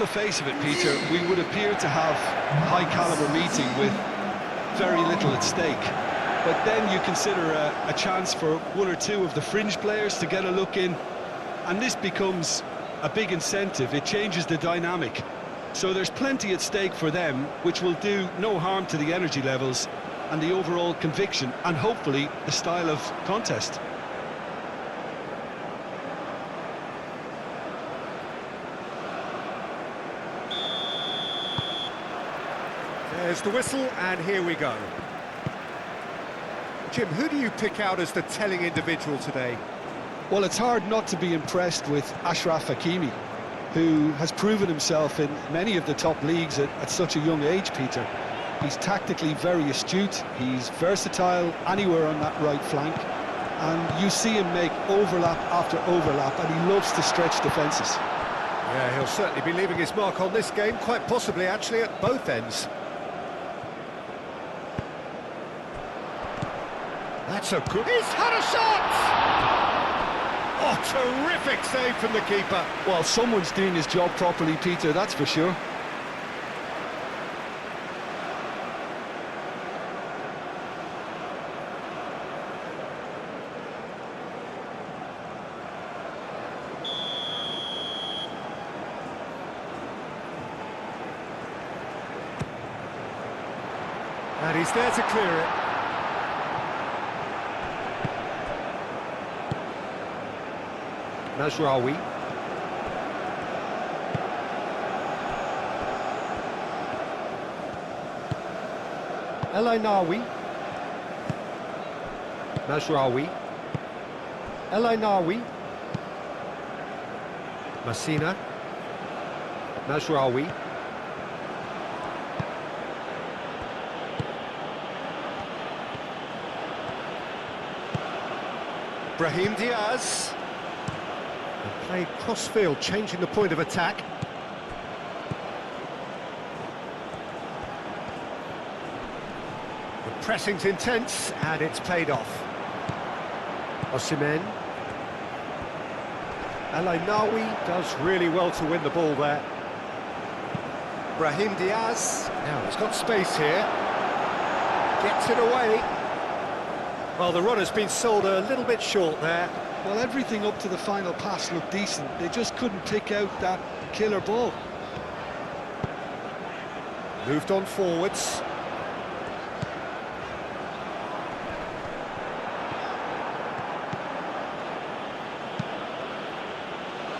the face of it, Peter, we would appear to have a high-caliber meeting with very little at stake. But then you consider a chance for one or two of the fringe players to get a look in, and this becomes a big incentive. It changes the dynamic. So there's plenty at stake for them, which will do no harm to the energy levels and the overall conviction, and hopefully the style of contest. There's the whistle, and here we go. Jim, who do you pick out as the telling individual today? Well, it's hard not to be impressed with Achraf Hakimi, who has proven himself in many of the top leagues at such a young age, Peter. He's tactically very astute, he's versatile anywhere on that right flank, and you see him make overlap after overlap, and he loves to stretch defences. Yeah, he'll certainly be leaving his mark on this game, quite possibly actually at both ends. That's a good... He's had a shot! Oh, terrific save from the keeper. Well, someone's doing his job properly, Peter, that's for sure. And he's there to clear it. Mazraoui. El Ainaoui. Mazraoui. El Ainaoui. Messina. Mazraoui. Brahim Diaz. And played cross-field, changing the point of attack. The pressing's intense, and it's paid off. Osimhen. El Ainaoui does really well to win the ball there. Brahim Diaz. Now he's got space here. Gets it away. Well, the run has been sold a little bit short there. Well, everything up to the final pass looked decent. They just couldn't pick out that killer ball. Moved on forwards.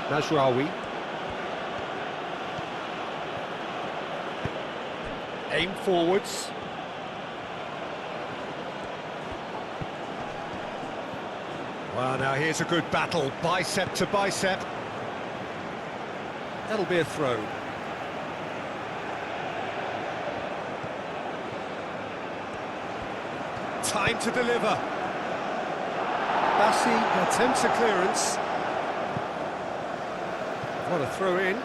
Mazraoui. Aim forwards. Well, now here's a good battle, bicep to bicep. That'll be a throw. Time to deliver. Bassi attempts a clearance. What a throw in.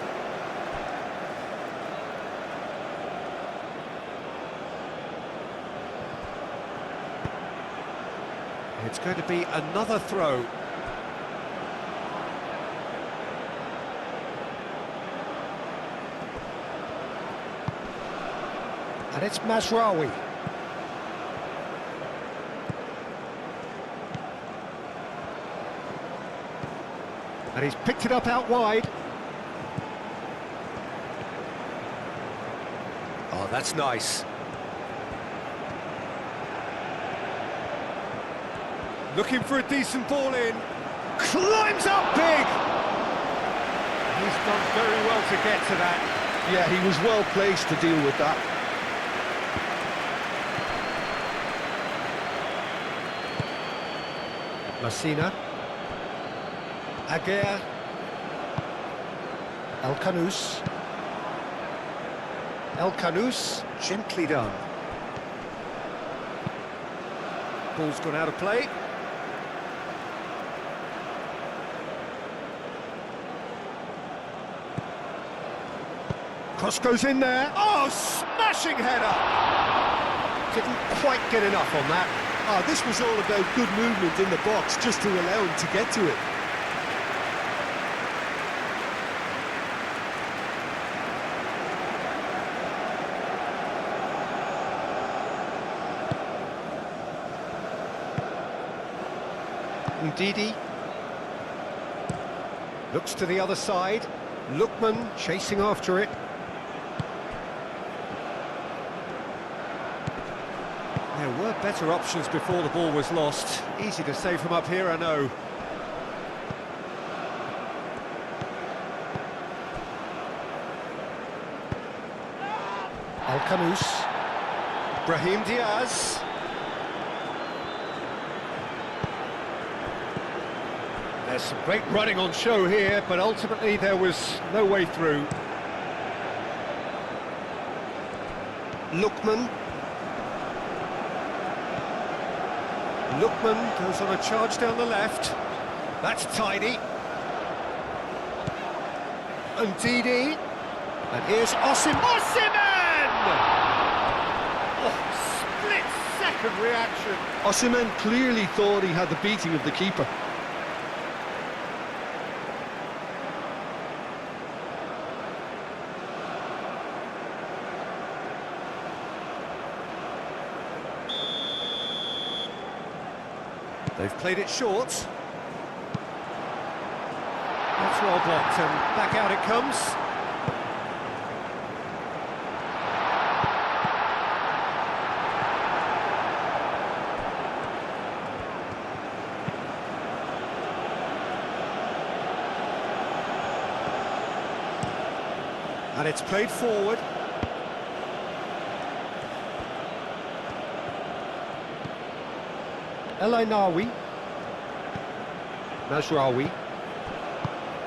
It's going to be another throw. And it's Mazraoui. And he's picked it up out wide. Oh, that's nice. Looking for a decent ball in. Climbs up big! He's done very well to get to that. Yeah, he was well placed to deal with that. Messina. Aguirre. El Canous. El Canous, gently done. Ball's gone out of play. Cross goes in there. Oh, smashing header! Didn't quite get enough on that. Oh, this was all about good movement in the box, just to allow him to get to it. Ndidi. Looks to the other side. Lookman chasing after it. There were better options before the ball was lost. Easy to save from up here, I know. Al-Khanous. Brahim Diaz. There's some great running on show here, but ultimately there was no way through. Lookman. Lookman goes on a charge down the left. That's tidy. And Ndidi. And here's Osimhen! Oh, split-second reaction. Osimhen clearly thought he had the beating of the keeper. They've played it short. That's well blocked, and back out it comes. And it's played forward. El Ainawi. Mazraoui.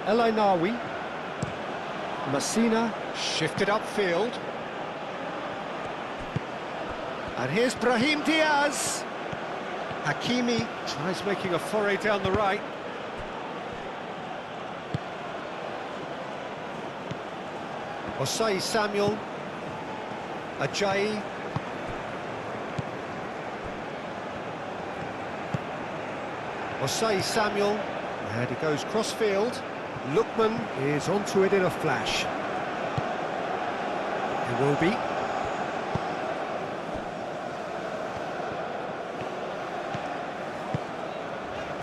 El Ainawi. Messina shifted upfield. And here's Brahim Diaz. Hakimi tries making a foray down the right. Osei Samuel. Ajayi. Osei Samuel, and he goes cross-field. Lookman is onto it in a flash. It will be.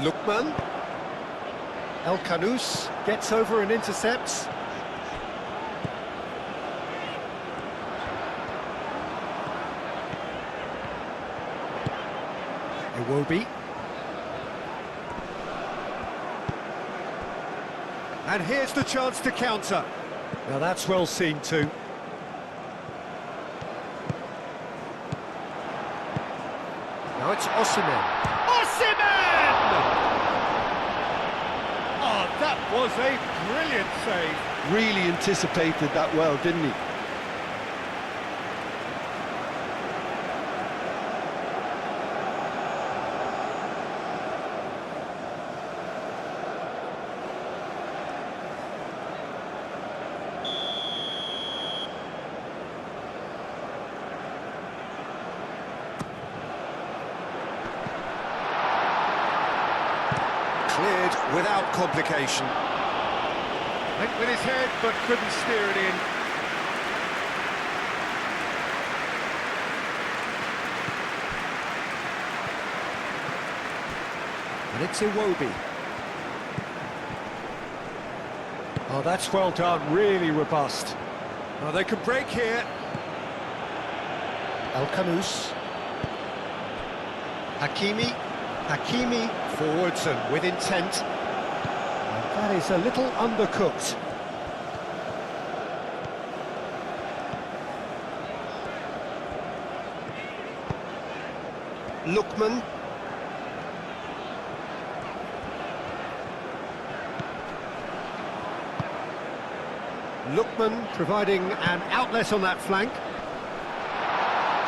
Lookman. El-Khanous gets over and intercepts. It will be. And here's the chance to counter. Now that's well seen too. Now it's Osimhen. Osimhen! Oh, that was a brilliant save. Really anticipated that well, didn't he? Cleared without complication. Went with his head, but couldn't steer it in. And it's Iwobi. Oh, that's well done, really robust. Oh, they can break here. El-Khanous. Hakimi. Hakimi forwards and with intent. And that is a little undercooked. Lookman. Lookman providing an outlet on that flank.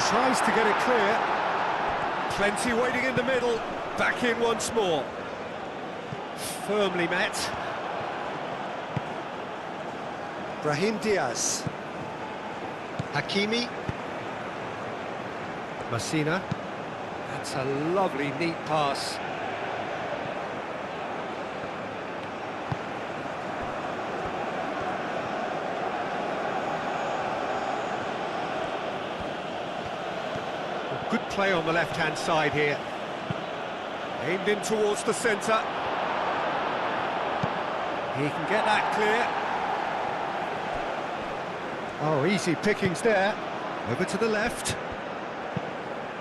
Tries to get it clear. Plenty waiting in the middle. Back in once more. Firmly met. Brahim Diaz. Hakimi. Messina. That's a lovely, neat pass. Good play on the left-hand side here. Aimed in towards the centre. He can get that clear. Oh, easy pickings there. Over to the left.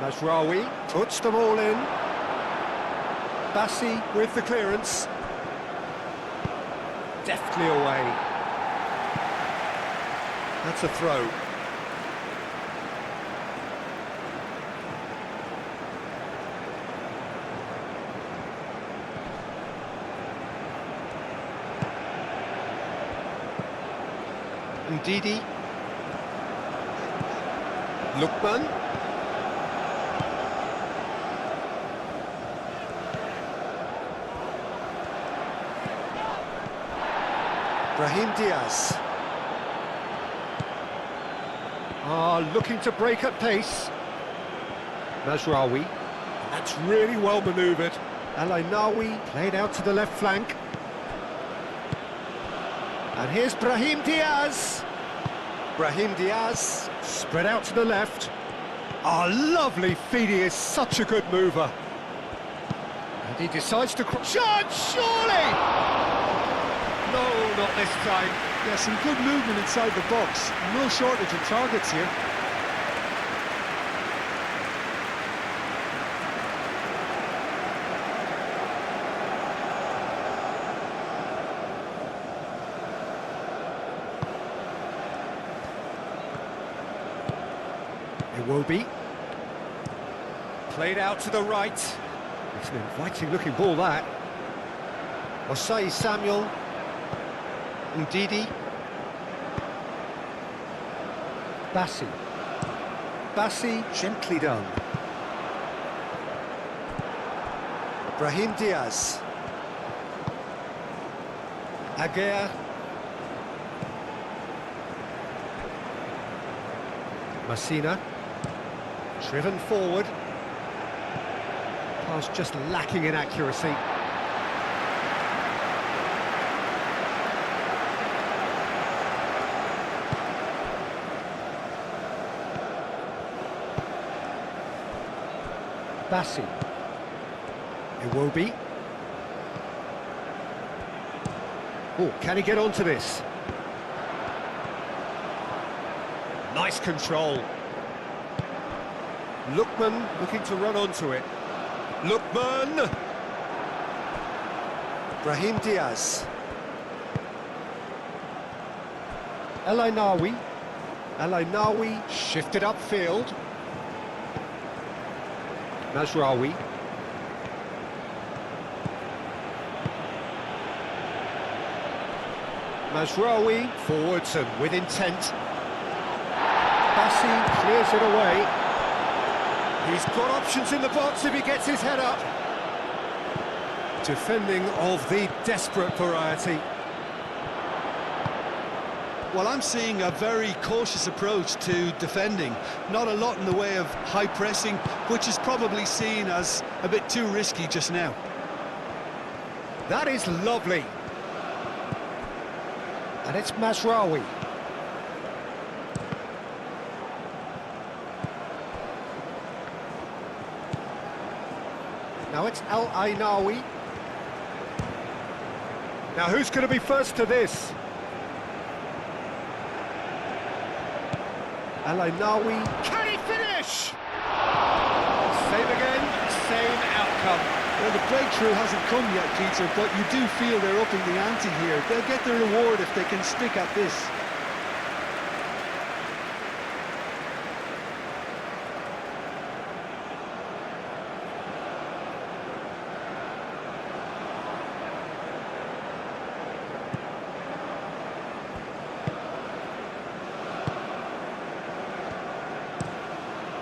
Mazraoui puts them all in. Bassi with the clearance. Deftly away. That's a throw. Ndidi. Lukman. Brahim Diaz. Looking to break at pace. Mazraoui. That's really well manoeuvred. El Ainaoui played out to the left flank. And here's Brahim Diaz. Brahim Diaz spread out to the left. Lovely feed, he is such a good mover. And he decides to cross. Chance, surely! No, not this time. Yeah, some good movement inside the box. No shortage of targets here. Iwobi. Played out to the right. It's an inviting looking ball, that. Osai Samuel. Ndidi. Bassi. Bassi, gently done. Brahim Diaz. Aguirre. Messina. Driven forward. Pass just lacking in accuracy. Bassi. Iwobi. Oh, can he get onto this? Nice control. Lukman looking to run onto it. Lukman! Brahim Diaz. El Ainaoui. El Ainaoui shifted upfield. Mazraoui. Mazraoui forwards and with intent. Bassi clears it away. He's got options in the box if he gets his head up. Defending of the desperate variety. Well, I'm seeing a very cautious approach to defending. Not a lot in the way of high pressing, which is probably seen as a bit too risky just now. That is lovely. And it's Mazraoui. Now it's El Ainaoui. Now who's going to be first to this? El Ainaoui. Can he finish? Same again, same outcome. Well, the breakthrough hasn't come yet, Peter, but you do feel they're upping the ante here. They'll get the reward if they can stick at this.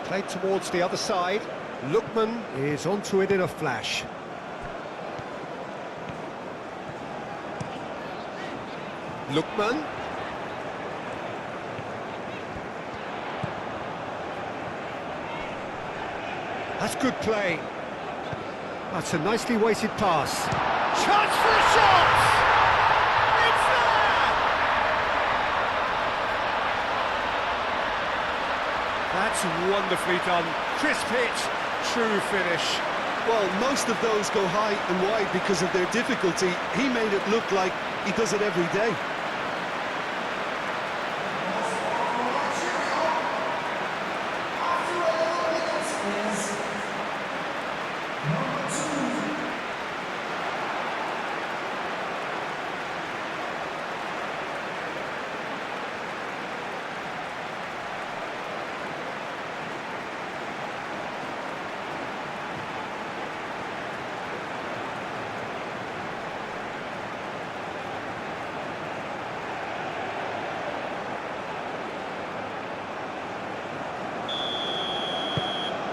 Played towards the other side. Lukman is onto it in a flash. Lukman. That's good play. That's a nicely weighted pass. Chance for a shot! It's there! That's wonderfully done. Crisp hit, true finish. Well, most of those go high and wide because of their difficulty. He made it look like he does it every day.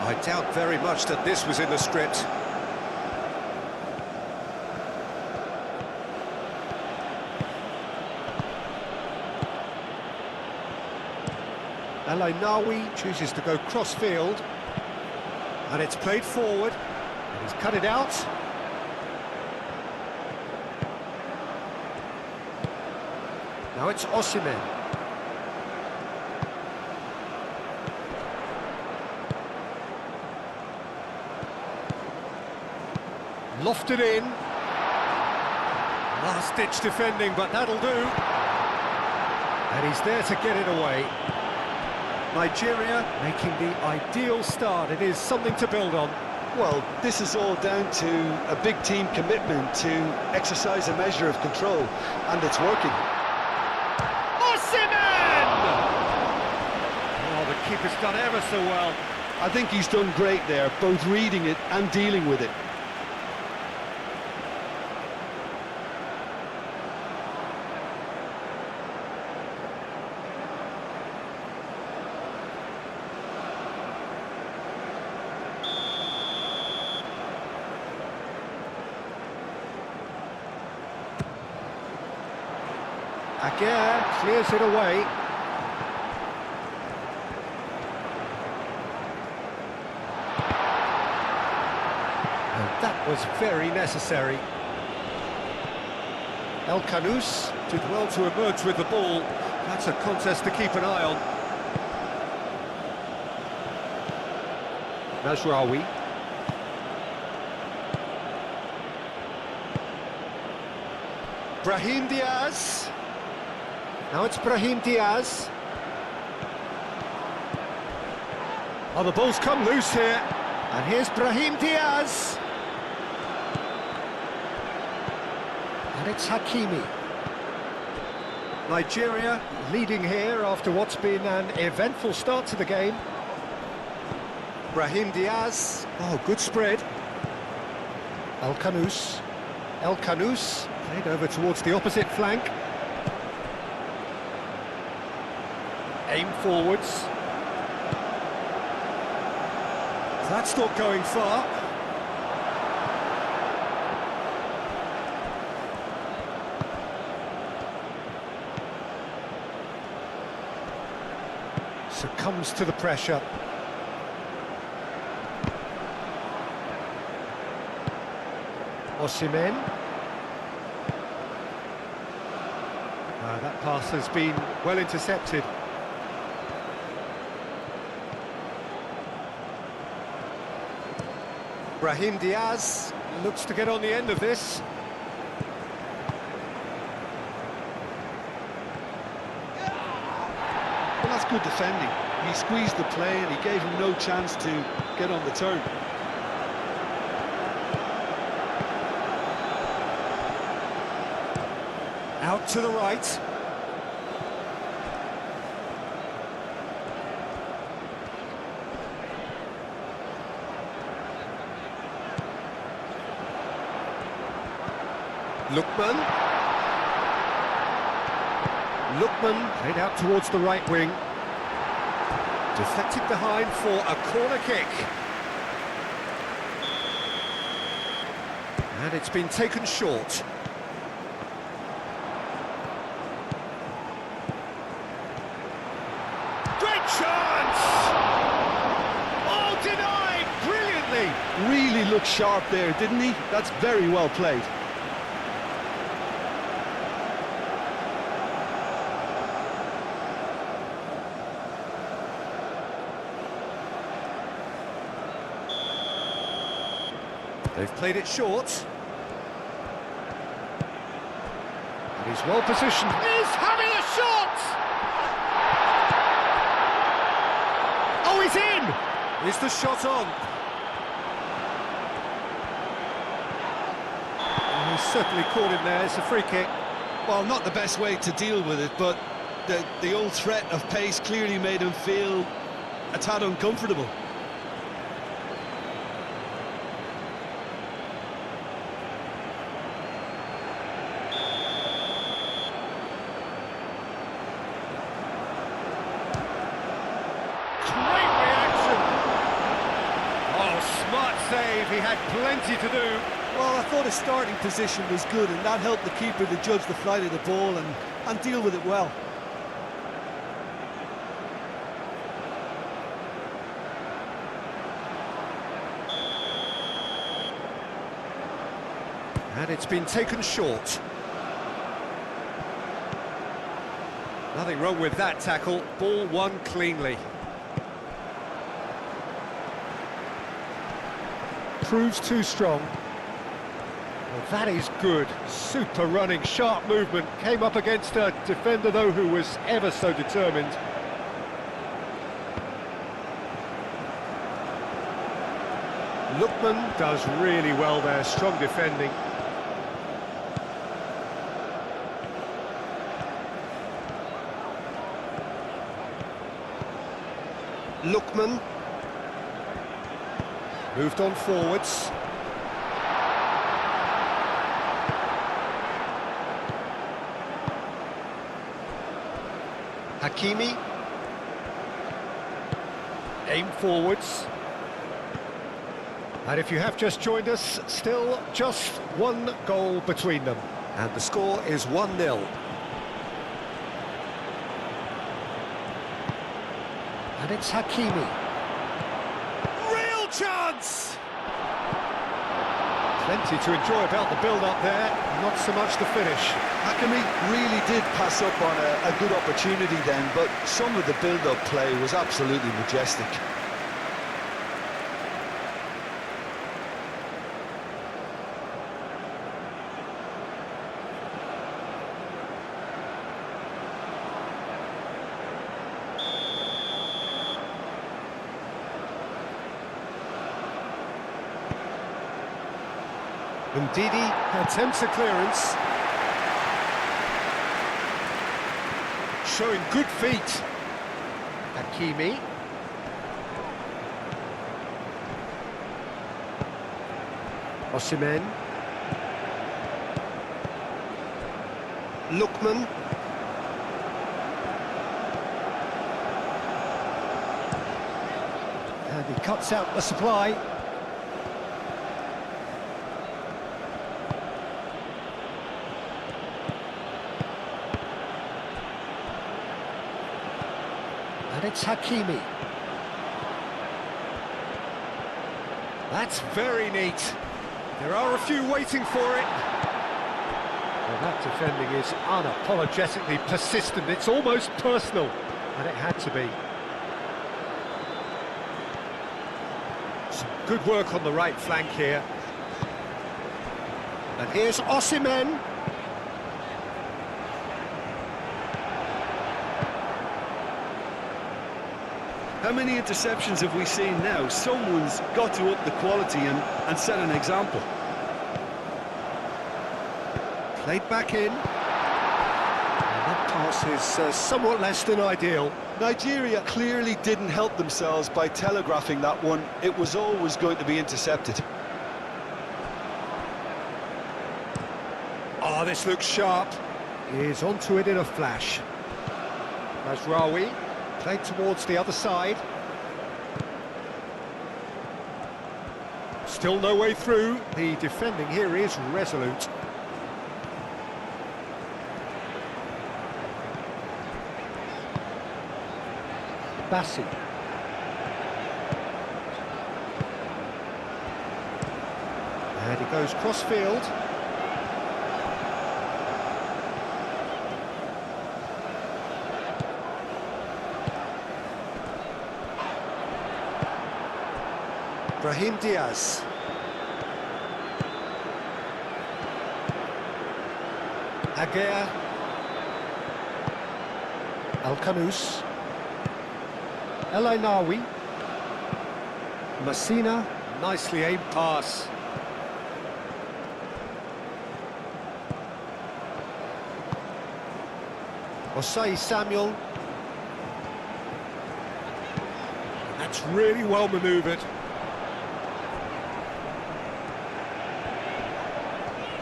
I doubt very much that this was in the script. El Ainawi chooses to go cross-field. And it's played forward. And he's cut it out. Now it's Osimhen. Lofted in. Last-ditch defending, but that'll do. And he's there to get it away. Nigeria making the ideal start. It is something to build on. Well, this is all down to a big team commitment to exercise a measure of control, and it's working. Osimhen! Oh, the keeper's done ever so well. I think he's done great there, both reading it and dealing with it. Aguirre clears it away. And that was very necessary. El Khanous did well to emerge with the ball. That's a contest to keep an eye on. Mazraoui. Brahim Diaz. Now it's Brahim Diaz. Oh, the ball's come loose here. And here's Brahim Diaz. And it's Hakimi. Nigeria leading here after what's been an eventful start to the game. Brahim Diaz. Oh, good spread. El Khanous. El Khanous played over towards the opposite flank. Aim forwards. That's not going far. Succumbs to the pressure. Osimhen. That pass has been well intercepted. Brahim Diaz looks to get on the end of this. Well, that's good defending. He squeezed the play and he gave him no chance to get on the turn. Out to the right. Lookman played out towards the right wing. Deflected behind for a corner kick. And it's been taken short. Great chance! Oh, denied brilliantly! Really looked sharp there, didn't he? That's very well played. They've played it short. And he's well positioned. He's having a shot! Oh, he's in! Is the shot on? Oh, he's certainly caught him there. It's a free kick. Well, not the best way to deal with it, but the old threat of pace clearly made him feel a tad uncomfortable. Great reaction! Oh, smart save. He had plenty to do. Well, I thought his starting position was good, and that helped the keeper to judge the flight of the ball and deal with it well. And it's been taken short. Nothing wrong with that tackle. Ball won cleanly. Proves too strong. Well, that is good. Super running, sharp movement. Came up against a defender, though, who was ever so determined. Lookman does really well there. Strong defending. Lookman. Moved on forwards. Hakimi. Aim forwards. And if you have just joined us, still just one goal between them. And the score is 1-0. And it's Hakimi. Real chance! Plenty to enjoy about the build-up there, not so much the finish. Hakimi really did pass up on a good opportunity then, but some of the build-up play was absolutely majestic. Ndidi attempts a clearance. Showing good feet. Hakimi. Osimhen. Lookman. And he cuts out the supply. And it's Hakimi. That's very neat. There are a few waiting for it. Well, that defending is unapologetically persistent. It's almost personal, and it had to be. Some good work on the right flank here. And here's Osimhen. How many interceptions have we seen now? Someone's got to up the quality and set an example. Played back in. And that pass is somewhat less than ideal. Nigeria clearly didn't help themselves by telegraphing that one. It was always going to be intercepted. Oh, this looks sharp. He is onto it in a flash. Mazraoui. Played towards the other side. Still no way through. The defending here is resolute. Bassi. And he goes cross-field. Brahim Diaz. Aguirre. Al-Khanous. El Ainawi. Messina. Nicely aimed pass. Osei Samuel. That's really well manoeuvred.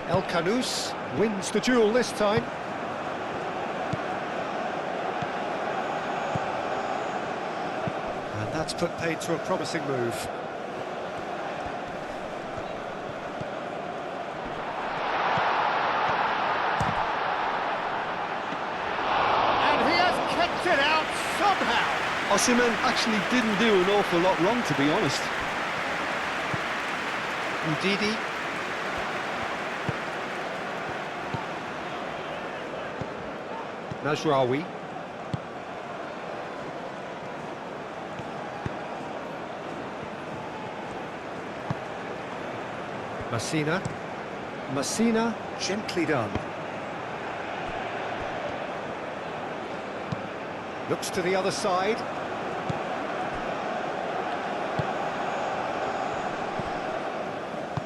El-Khanous wins the duel this time. And that's put paid to a promising move. It out somehow. Osimhen actually didn't do an awful lot wrong, to be honest. Ndidi. Mazraoui. Messina. Messina, gently done. Looks to the other side.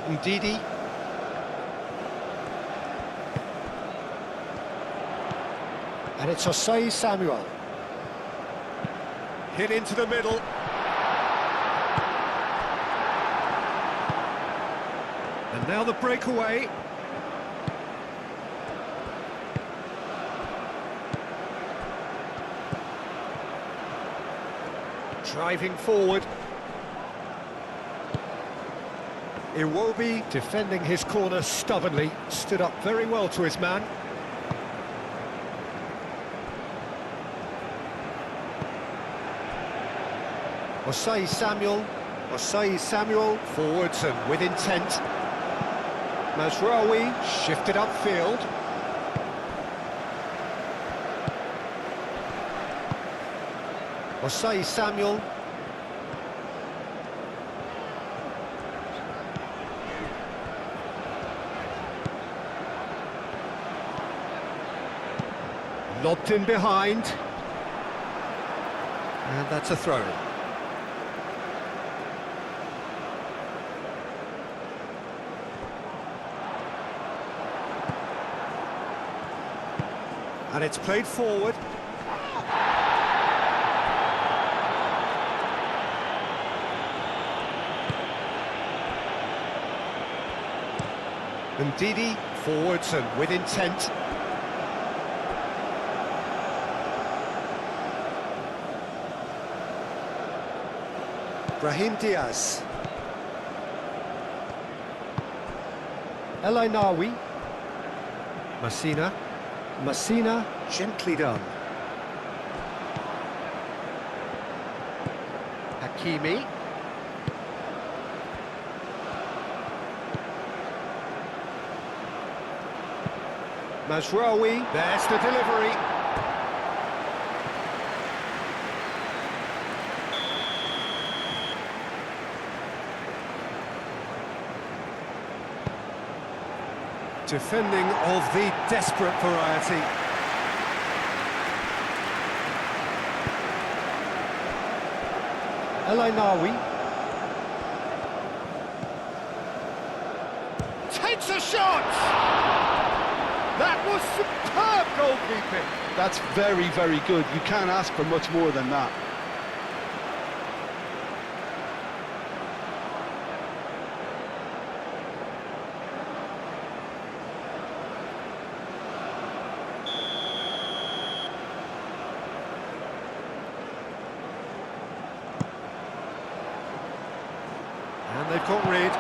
Ndidi. And it's Osei Samuel. Hit into the middle. And now the breakaway. Driving forward. Iwobi defending his corner stubbornly, stood up very well to his man. Osei Samuel, forwards and with intent. Mazraoui shifted upfield. Osei Samuel. Lobbed in behind. And that's a throw. And it's played forward. Ndidi, forwards and with intent. Brahim Diaz. El Ainawi. Messina, gently done. Hakimi. Mazraoui, there's the delivery. Defending of the desperate variety. El Ainawi. Takes a shot! That was superb goalkeeping. That's very, very good. You can't ask for much more than that. And they've got rid.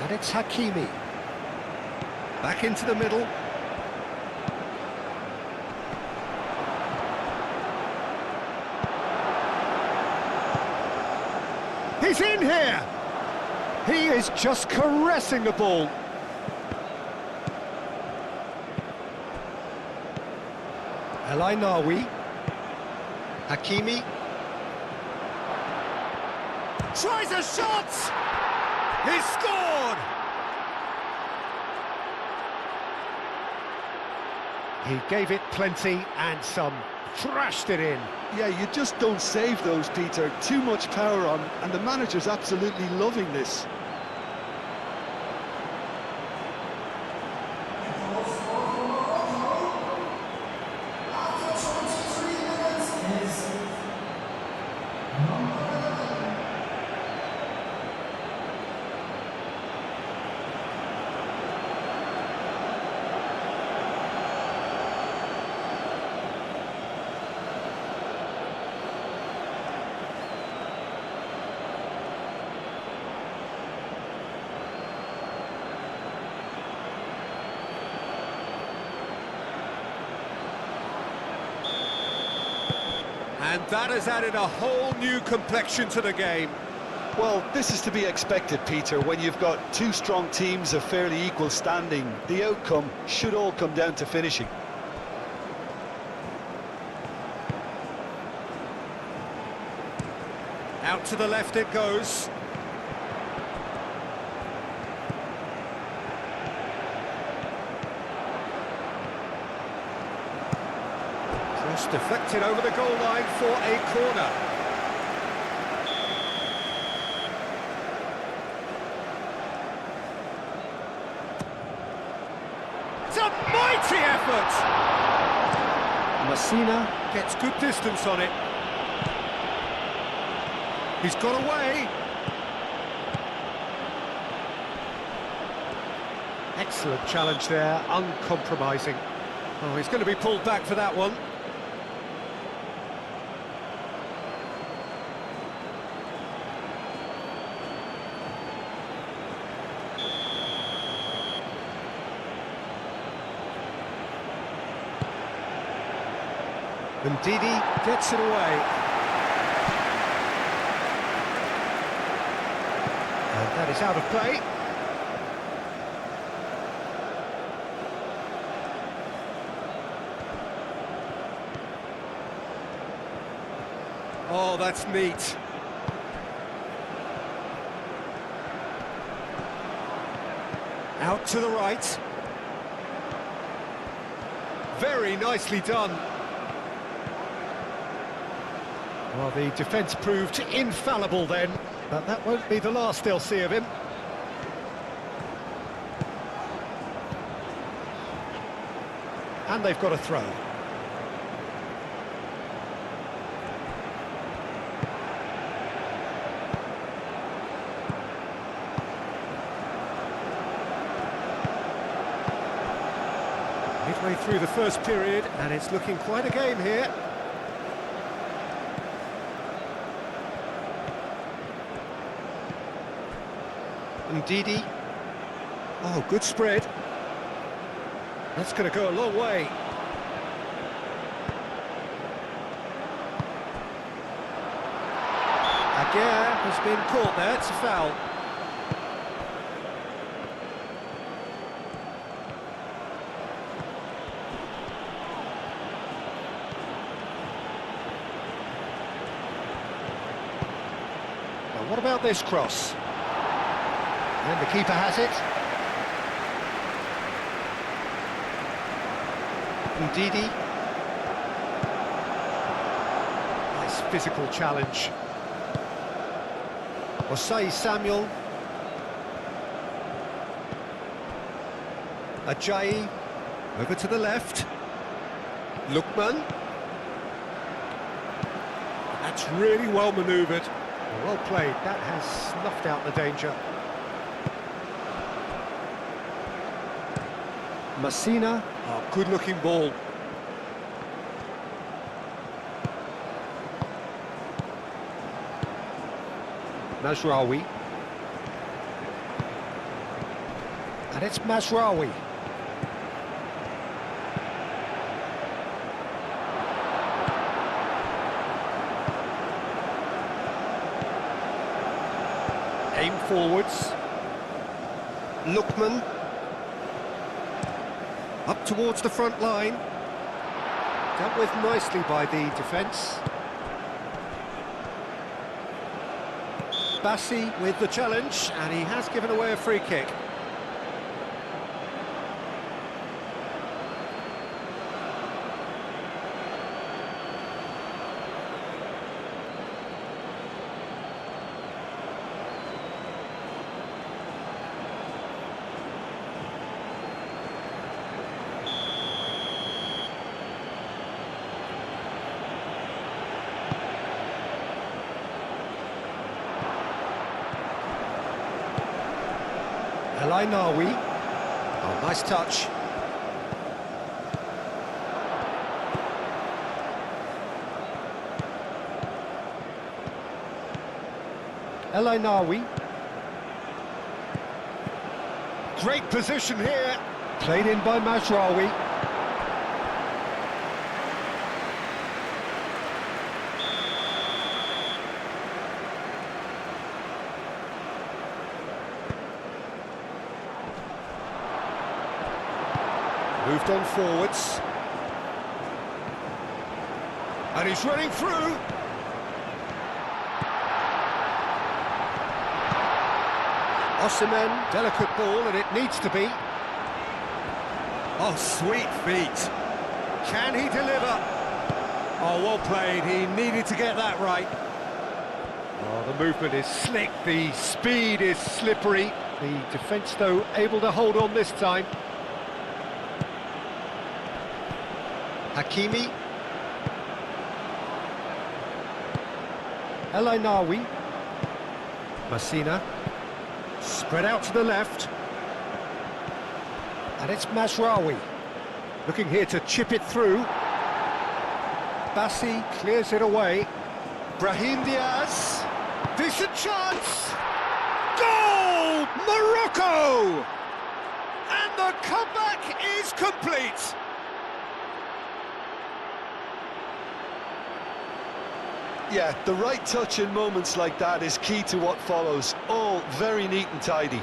And it's Hakimi. Back into the middle. He's in here! He is just caressing the ball. El Ainawi. Hakimi. Tries a shot! He's scored! He gave it plenty and some, thrashed it in. Yeah, you just don't save those, Peter. Too much power on, and the manager's absolutely loving this. And that has added a whole new complexion to the game. Well, this is to be expected, Peter, when you've got two strong teams of fairly equal standing. The outcome should all come down to finishing. Out to the left it goes. Cross deflected over the goal line for a corner. It's a mighty effort! Messina gets good distance on it. He's got away. Excellent challenge there, uncompromising. Oh, he's going to be pulled back for that one. And Didi gets it away. And that is out of play. Oh, that's neat. Out to the right. Very nicely done. Well, the defence proved infallible then, but that won't be the last they'll see of him. And they've got a throw. Midway through the first period, and it's looking quite a game here. And Didi. Oh, good spread. That's going to go a long way. Aguirre has been caught there, it's a foul. Now, what about this cross? And the keeper has it. And Didi. Nice physical challenge. Osei Samuel. Ajayi. Over to the left. Lookman. That's really well manoeuvred. Well played. That has snuffed out the danger. Messina, oh, good-looking ball. Mazraoui. And it's Mazraoui. Aim forwards. Lookman. Up towards the front line. Dealt with nicely by the defence. Bassi with the challenge, and he has given away a free kick. Nawi. Oh, nice touch. Nawi. Great position here. Played in by Mazraoui. Moved on forwards. And he's running through. Osimhen, delicate ball, and it needs to be. Oh, sweet feet. Can he deliver? Oh, well played. He needed to get that right. Oh, the movement is slick. The speed is slippery. The defence, though, able to hold on this time. Hakimi. Nawi. Messina. Spread out to the left. And it's Mazraoui. Looking here to chip it through. Bassi clears it away. Brahim Diaz. Decent chance. Goal! Morocco! And the comeback is complete. Yeah, the right touch in moments like that is key to what follows. All very neat and tidy.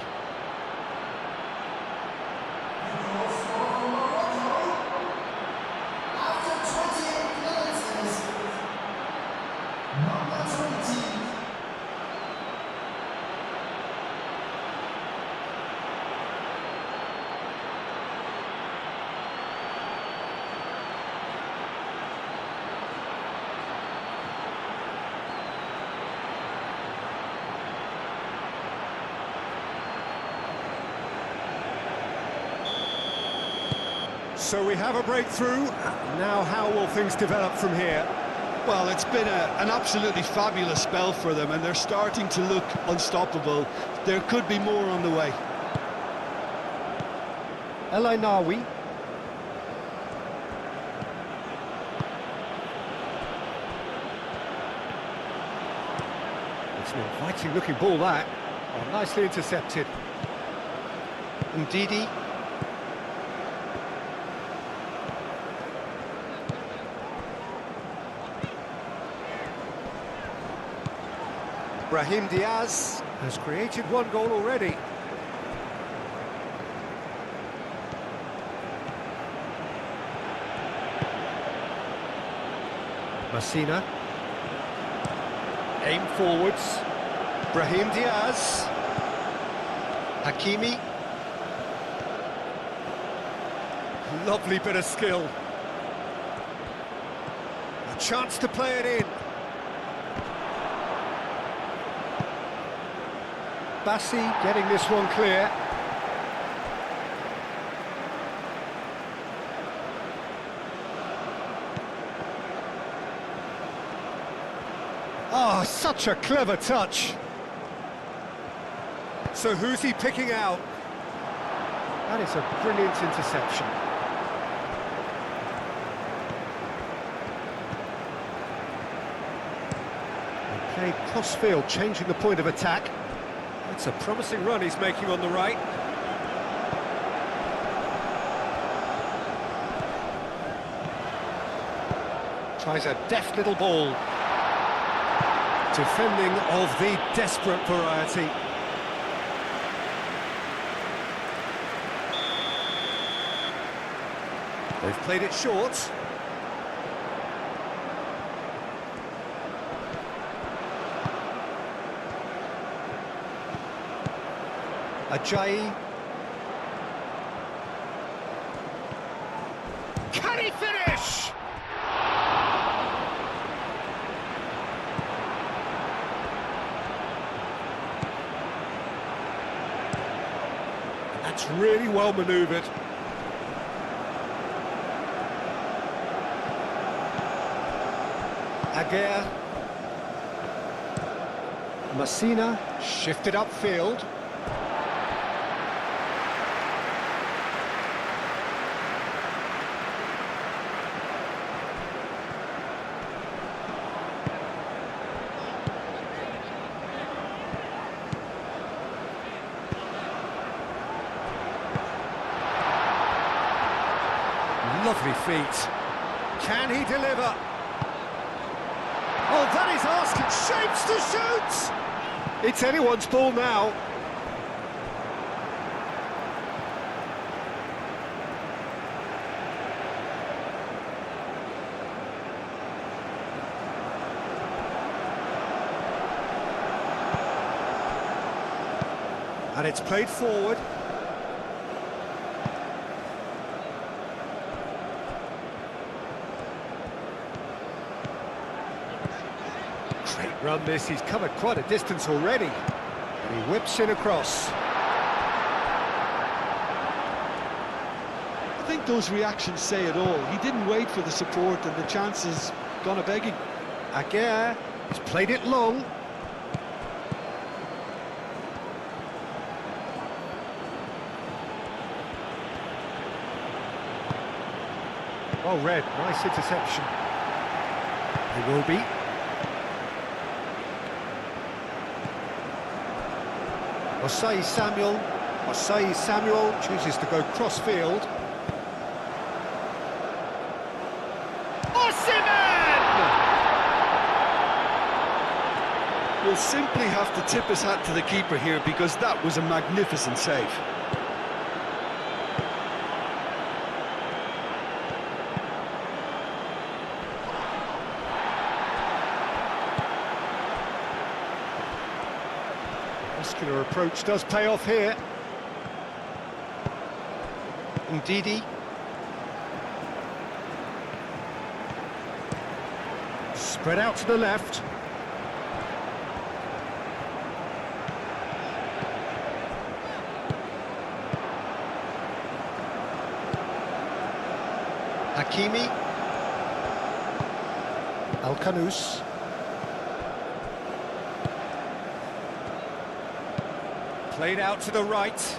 So we have a breakthrough. Now how will things develop from here? Well, it's been an absolutely fabulous spell for them, and they're starting to look unstoppable. There could be more on the way. Nawi. It's an inviting looking ball, that. Oh, nicely intercepted. Ndidi. Brahim Diaz has created one goal already. Messina. Aim forwards. Brahim Diaz. Hakimi. Lovely bit of skill. A chance to play it in. Bassi getting this one clear. Oh, such a clever touch. So who's he picking out? That is a brilliant interception. They played cross-field, changing the point of attack. It's a promising run he's making on the right. Tries a deft little ball. Defending of the desperate variety. They've played it short. Ajayi. Can he finish? That's really well manoeuvred. Aguirre. Messina shifted upfield. Lovely feet. Can he deliver? Oh, that is asking shapes to shoot! It's anyone's ball now. And it's played forward. Great run this, he's covered quite a distance already. And he whips in across. I think those reactions say it all. He didn't wait for the support and the chances gone a-begging. Aguirre, he's played it long. Well read, nice interception. He will be. Osei Samuel. Osei Samuel chooses to go cross-field. We'll simply have to tip his hat to the keeper here because that was a magnificent save. Muscular approach does pay off here. Ndidi. Spread out to the left. Hakimi. Al-Kanous. Played out to the right.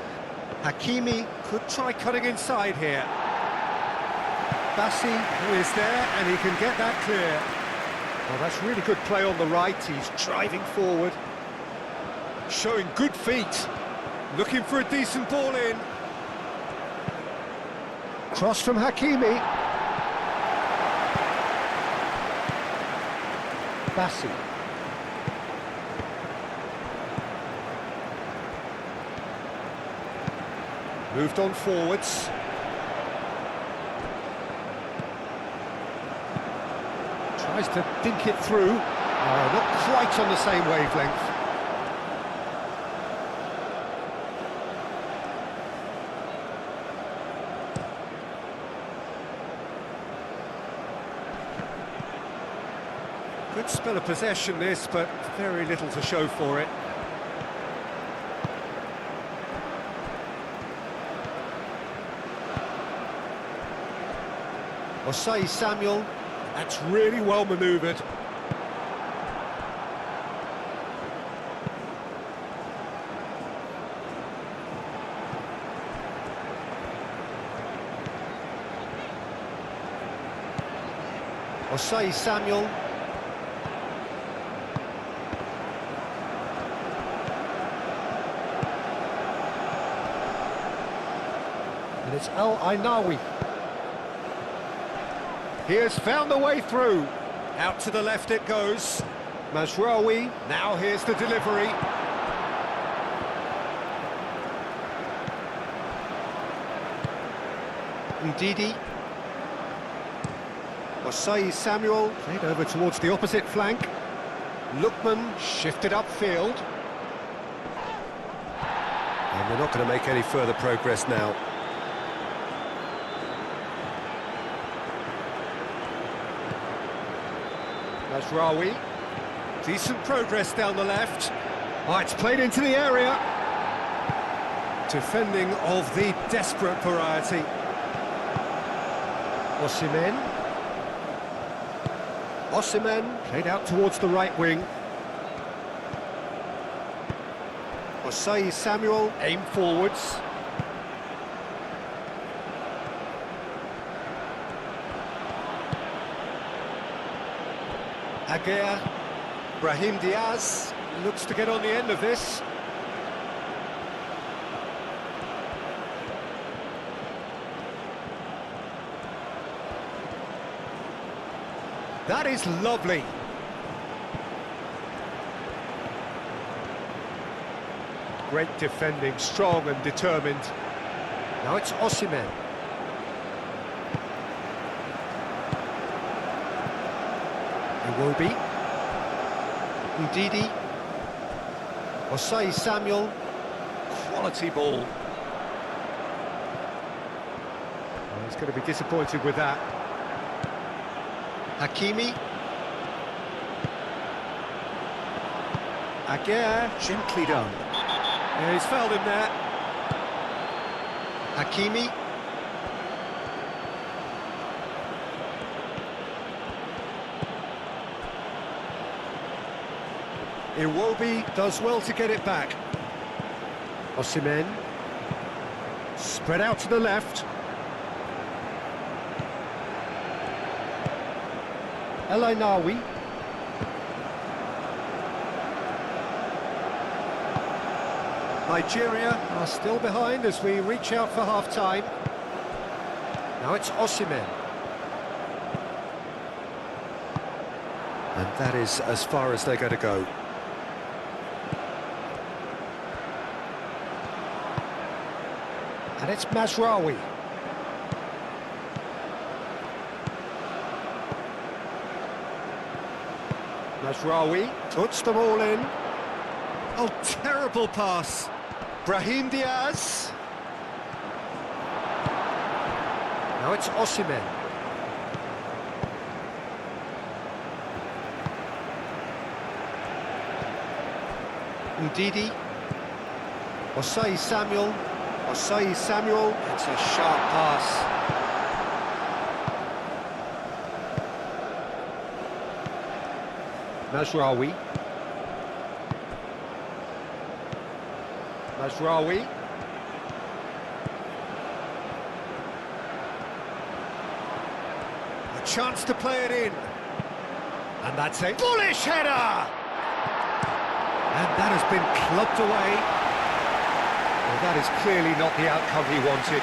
Hakimi could try cutting inside here. Bassi is there and he can get that clear. Well, that's really good play on the right. He's driving forward. Showing good feet. Looking for a decent ball in. Cross from Hakimi. Bassi. Moved on forwards. Tries to dink it through. Not quite on the same wavelength. Good spell of possession this, but very little to show for it. Osei Samuel, that's really well manoeuvred. Osei Samuel. And it's Al-Ainawi. He has found the way through. Out to the left it goes. Mazraoui, now here's the delivery. Ndidi. Osei Samuel, played over towards the opposite flank. Lookman shifted upfield. And they're not going to make any further progress now. Mazraoui. Decent progress down the left. Oh, it's played into the area. Defending of the desperate variety. Osimhen played out towards the right wing. Osei Samuel aimed forwards. Aguirre. Brahim Diaz looks to get on the end of this. That is lovely. Great defending, strong and determined. Now it's Osimhen. Iwobi. Ndidi. Osei Samuel. Quality ball. Well, he's going to be disappointed with that. Hakimi. Aguirre, gently done. Yeah, he's fouled him there. Hakimi. Iwobi does well to get it back. Osimhen. Spread out to the left. El Ainaoui. Nigeria are still behind as we reach out for half-time. Now it's Osimhen. And that is as far as they're going to go. And it's Mazraoui. Mazraoui puts them all in. Oh, terrible pass. Brahim Diaz. Now it's Osimhen. Ndidi. Osei Samuel. Osei Samuel. It's a sharp pass. Mazraoui. Mazraoui. A chance to play it in. And that's a bullish header! And that has been clubbed away. Well, that is clearly not the outcome he wanted.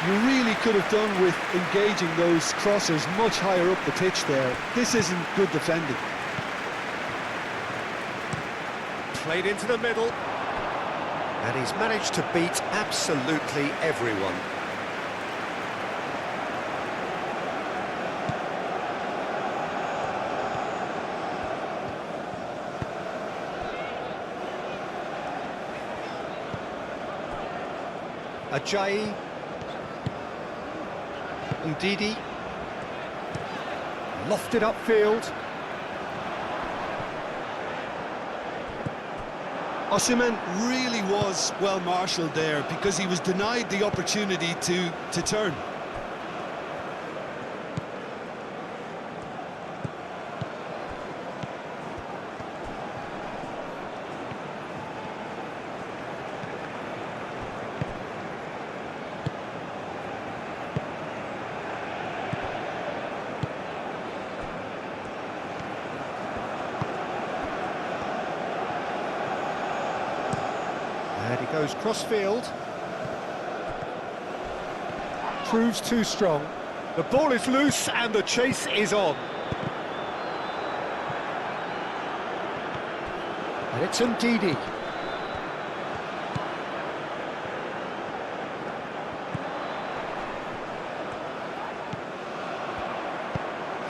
You really could have done with engaging those crossers much higher up the pitch there. This isn't good defending. Played into the middle. And he's managed to beat absolutely everyone. Ajayi. Ndidi. Lofted upfield. Osimhen really was well marshalled there because he was denied the opportunity to turn. And he goes cross-field. Proves too strong. The ball is loose and the chase is on. And it's Ndidi.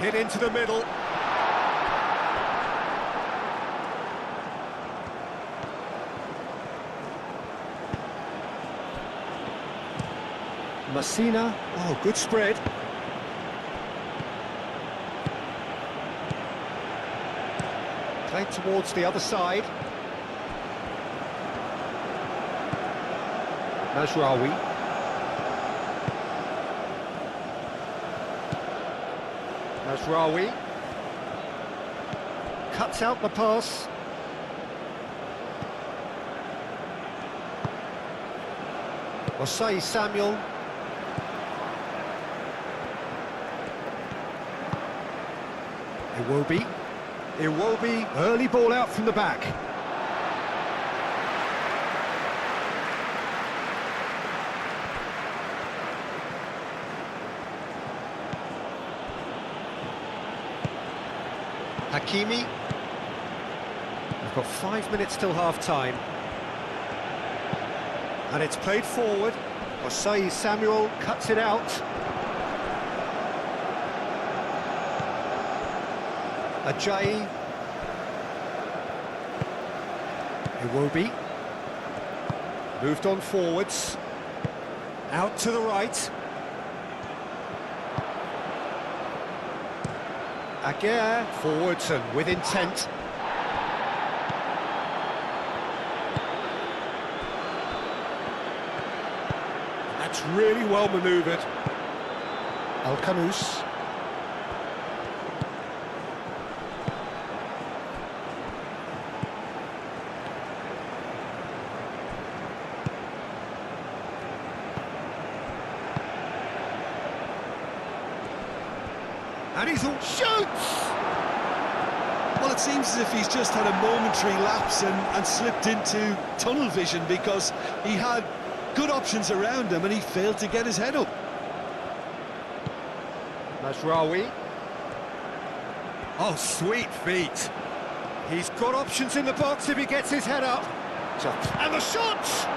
Hit into the middle. Messina. Oh, good spread. Played towards the other side. Mazraoui. Mazraoui. Cuts out the pass. Osei Samuel. Iwobi, early ball out from the back. Hakimi. We've got 5 minutes till half-time. And it's played forward. Osei Samuel cuts it out. Ajayi. Iwobi. Moved on forwards. Out to the right. Aguirre forwards and with intent. That's really well manoeuvred. Al-Khanous. And he's all shoots! Well, it seems as if he's just had a momentary lapse and slipped into tunnel vision, because he had good options around him and he failed to get his head up. Mazraoui. Oh, sweet feet. He's got options in the box if he gets his head up. And the shot!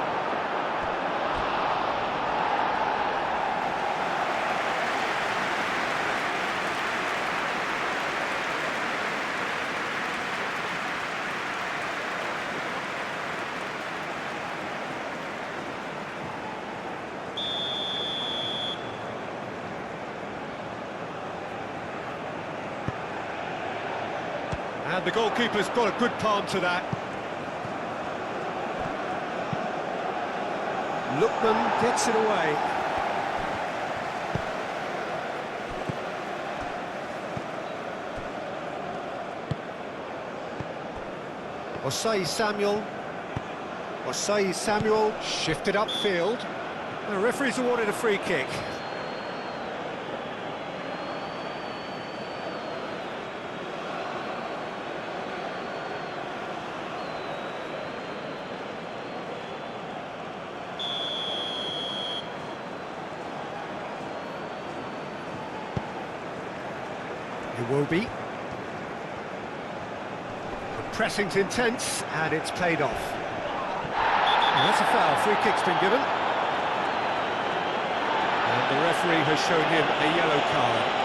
And the goalkeeper's got a good palm to that. Lookman gets it away. Osei Samuel. Osei Samuel shifted upfield. The referee's awarded a free kick. Iwobi. The pressing's intense, and it's played off. And that's a foul. Free kick's been given. And the referee has shown him a yellow card.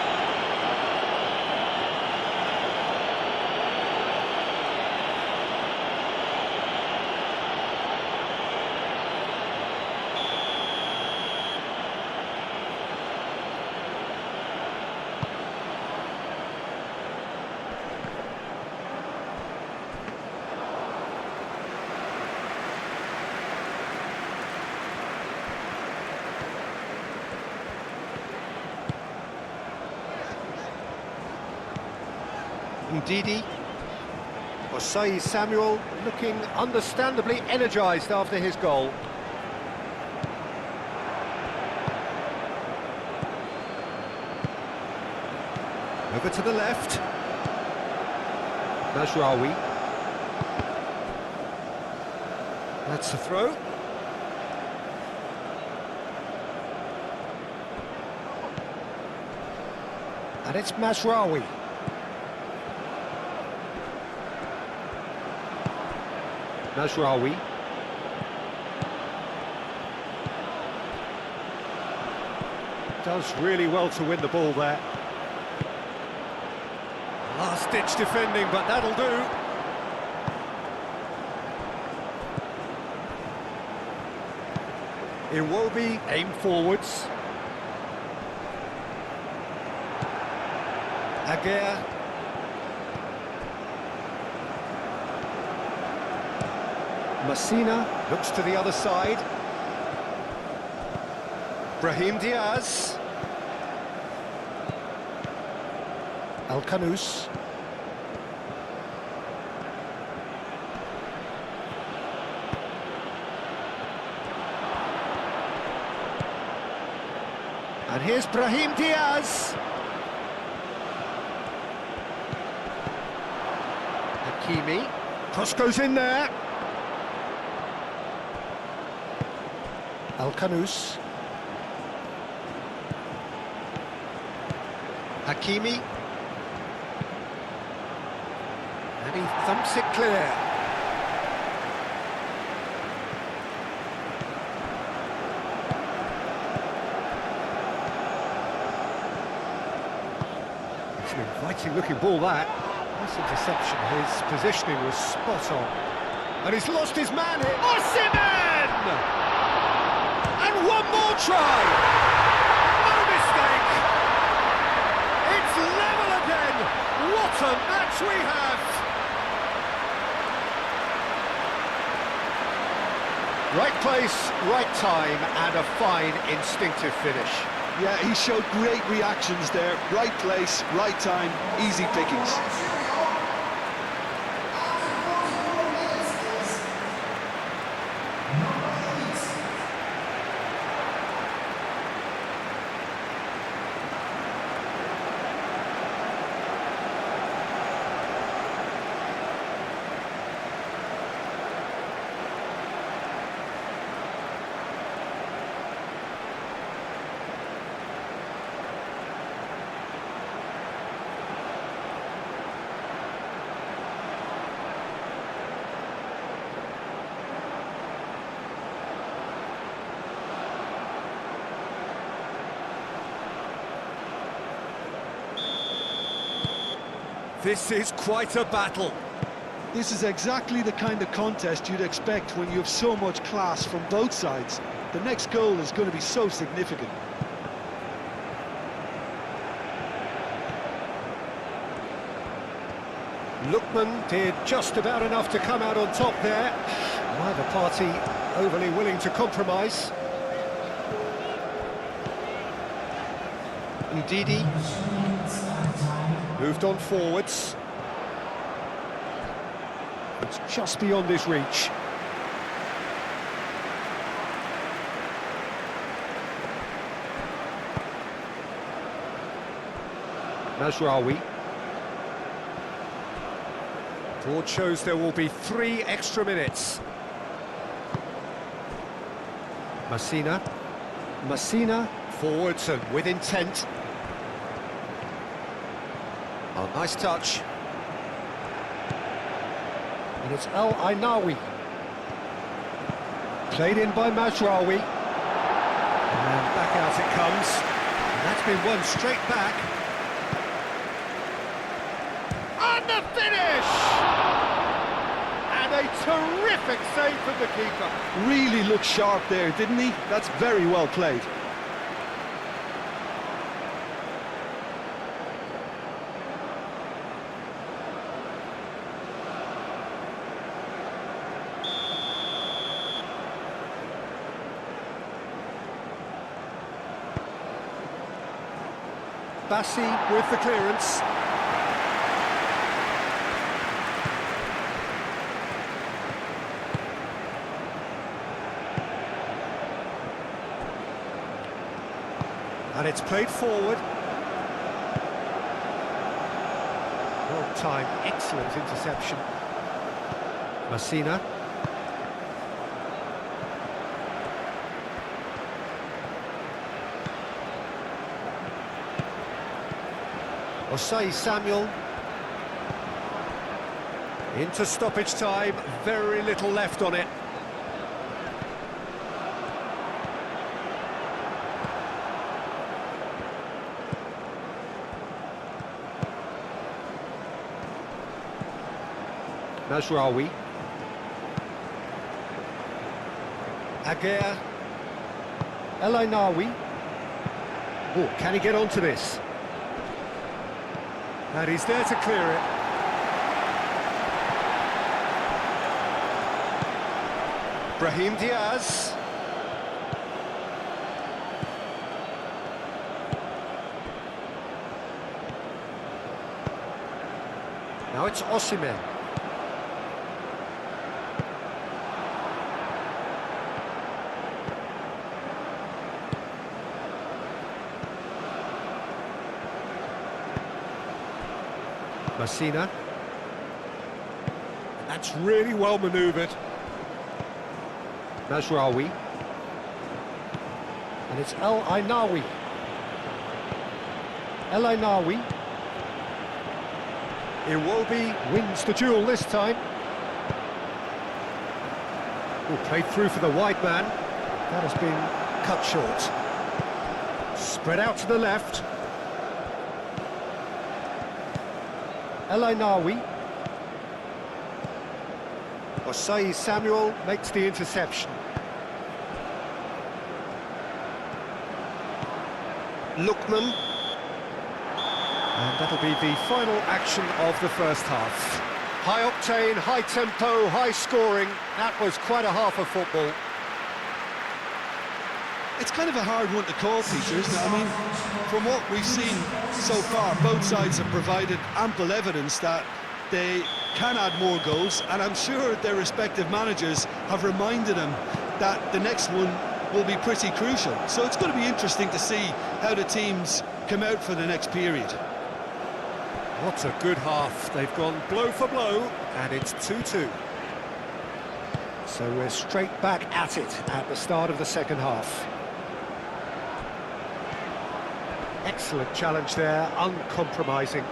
Ndidi. Osei Samuel looking understandably energised after his goal. Over to the left. Mazraoui. That's a throw. And it's Mazraoui. Mazraoui. Does really well to win the ball there. Last-ditch defending, but that'll do. Iwobi aim forwards. Aguirre. Messina looks to the other side. Brahim Diaz. Al-Kanous. And here's Brahim Diaz. Hakimi. Cross goes in there. Al-Kanous. Hakimi. And he thumps it clear. It's an inviting looking ball, that. Nice interception. His positioning was spot on. And he's lost his man here. Osimhen! And one more try! No mistake! It's level again! What a match we have! Right place, right time, and a fine instinctive finish. Yeah, he showed great reactions there. Right place, right time, easy pickings. This is quite a battle. This is exactly the kind of contest you'd expect when you have so much class from both sides. The next goal is going to be so significant. Lookman did just about enough to come out on top there. Neither party overly willing to compromise. Ndidi moved on forwards. It's just beyond his reach. Mazraoui. Board shows there will be 3 extra minutes. Messina. Messina forwards and with intent. Oh, nice touch. And it's Al-Ainawi. Played in by Mazraoui. And back out it comes. And that's been won straight back. And the finish! And a terrific save from the keeper. Really looked sharp there, didn't he? That's very well played. Bassi with the clearance. And it's played forward. Well timed, excellent interception. Messina. Osei Samuel. Into stoppage time, very little left on it. Mazraoui. Aguirre. El-Ainawi. Oh, can he get onto this? And he's there to clear it. Brahim Diaz. Now it's Osimhen. Messina. That's really well manoeuvred. Mazraoui. And it's El Ainaoui. El Ainaoui. Iwobi wins the duel this time. Played through for the wide man. That has been cut short. Spread out to the left. El Ainaoui. Osei Samuel makes the interception. Lookman. And that'll be the final action of the first half. High octane, high tempo, high scoring. That was quite a half of football. It's kind of a hard one to call, Peter, isn't it? I mean, from what we've seen so far, both sides have provided ample evidence that they can add more goals, and I'm sure their respective managers have reminded them that the next one will be pretty crucial. So it's going to be interesting to see how the teams come out for the next period. What a good half. They've gone blow for blow, and it's 2-2. So we're straight back at it at the start of the second half. Excellent challenge there, uncompromising.